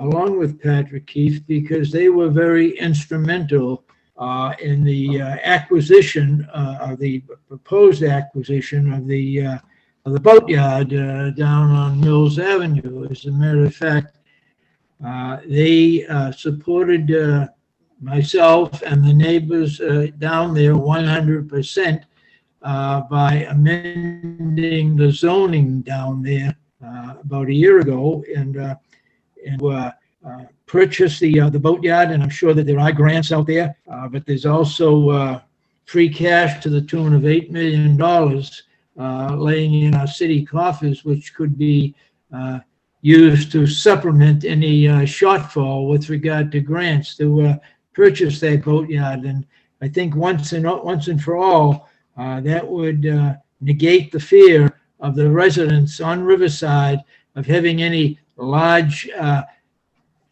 Speaker 8: along with Patrick Keefe, because they were very instrumental in the acquisition of the proposed acquisition of the boatyard down on Mills Avenue. As a matter of fact, they supported myself and the neighbors down there 100% by amending the zoning down there about a year ago and purchased the boatyard. And I'm sure that there are grants out there, but there's also free cash to the tune of $8 million laying in our city coffers, which could be used to supplement any shortfall with regard to grants to purchase that boatyard. And I think once and for all, that would negate the fear of the residents on Riverside of having any large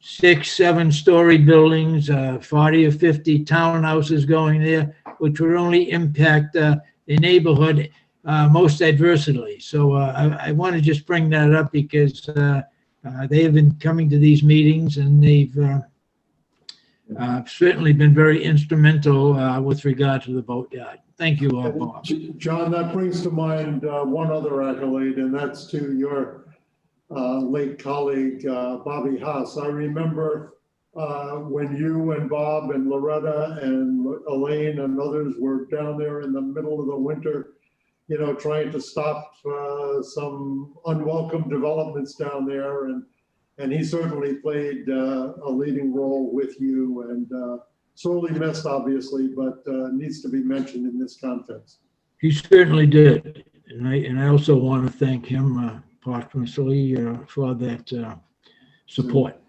Speaker 8: 6-7-story buildings, 40 or 50 townhouses going there, which would only impact the neighborhood most adversely. So I want to just bring that up because they have been coming to these meetings and they've certainly been very instrumental with regard to the boatyard. Thank you all, Bob.
Speaker 3: John, that brings to mind one other accolade, and that's to your late colleague, Bobby Haas. I remember when you and Bob and Loretta and Elaine and others were down there in the middle of the winter, you know, trying to stop some unwelcome developments down there. And he certainly played a leading role with you and sorely missed, obviously, but needs to be mentioned in this context.
Speaker 8: He certainly did. And I also want to thank him posthumously for that support.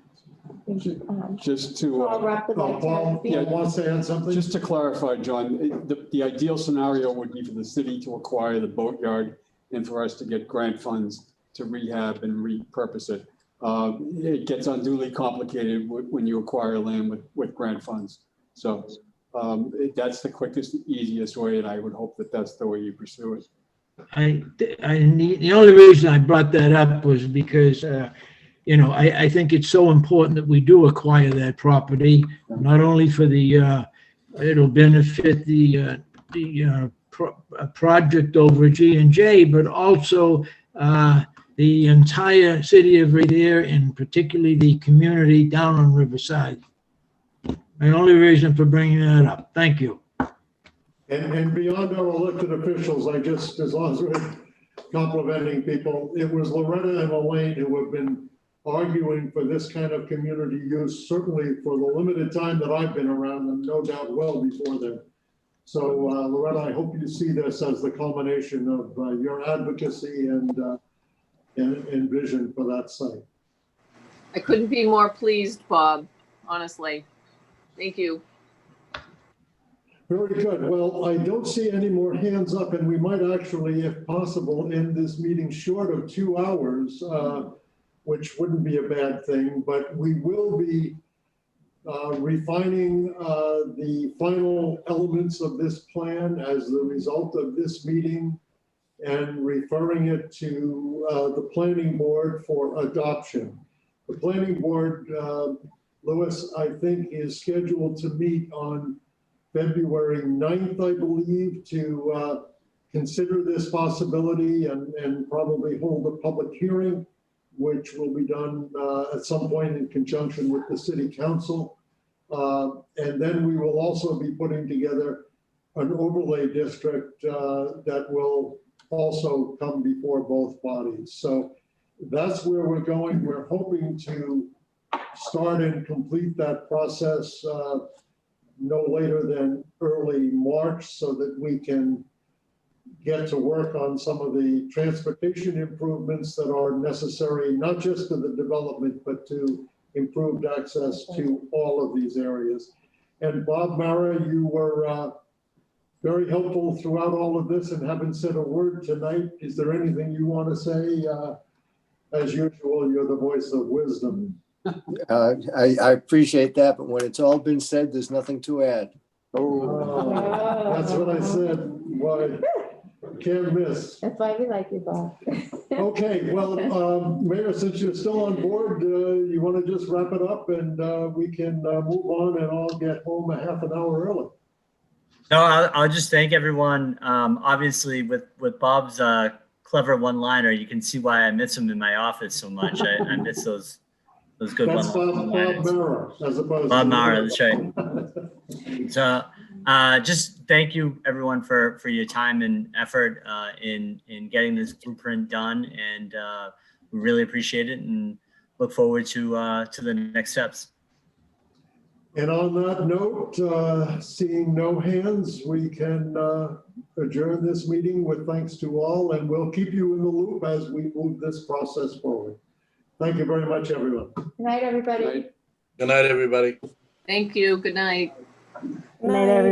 Speaker 19: Just to,
Speaker 3: Paul wants to add something?
Speaker 19: Just to clarify, John, the ideal scenario would be for the city to acquire the boatyard and for us to get grant funds to rehab and repurpose it. It gets unduly complicated when you acquire land with grant funds. So that's the quickest, easiest way, and I would hope that that's the way you pursue it.
Speaker 8: The only reason I brought that up was because you know, I think it's so important that we do acquire that property, not only for the, it'll benefit the project over G&J, but also the entire city of Revere and particularly the community down on Riverside. My only reason for bringing that up. Thank you.
Speaker 3: And beyond our elected officials, I just, as long as we're complimenting people, it was Loretta and Elaine who have been arguing for this kind of community use, certainly for the limited time that I've been around, and no doubt well before then. So Loretta, I hope you see this as the culmination of your advocacy and vision for that site.
Speaker 12: I couldn't be more pleased, Bob, honestly. Thank you.
Speaker 3: Very good. Well, I don't see any more hands up, and we might actually, if possible, end this meeting short of 2 hours, which wouldn't be a bad thing, but we will be refining the final elements of this plan as the result of this meeting and referring it to the planning board for adoption. The planning board, Louis, I think is scheduled to meet on February 9th, I believe, to consider this possibility and probably hold a public hearing, which will be done at some point in conjunction with the city council. And then we will also be putting together an overlay district that will also come before both bodies. So that's where we're going. We're hoping to start and complete that process no later than early March so that we can get to work on some of the transportation improvements that are necessary, not just to the development, but to improved access to all of these areas. And Bob Mara, you were very helpful throughout all of this and haven't said a word tonight. Is there anything you want to say? As usual, you're the voice of wisdom.
Speaker 21: I appreciate that, but when it's all been said, there's nothing to add.
Speaker 3: That's what I said. Why, can't miss.
Speaker 2: That's why we like you, Bob.
Speaker 3: Okay, well, Mayor, since you're still on board, you want to just wrap it up and we can move on and I'll get home a half an hour early.
Speaker 7: No, I'll just thank everyone. Obviously, with Bob's clever one-liner, you can see why I miss him in my office so much. I miss those good
Speaker 3: That's
Speaker 7: one-liners.
Speaker 3: Bob Mara, as opposed
Speaker 7: Bob
Speaker 3: to
Speaker 7: Mara, that's right. So just thank you everyone for your time and effort in getting this blueprint done, and we really appreciate it and look forward to the next steps.
Speaker 3: And on that note, seeing no hands, we can adjourn this meeting with thanks to all, and we'll keep you in the loop as we move this process forward. Thank you very much, everyone.
Speaker 2: Good night, everybody.
Speaker 5: Good night, everybody.
Speaker 12: Thank you. Good night.
Speaker 20: Good night, everyone.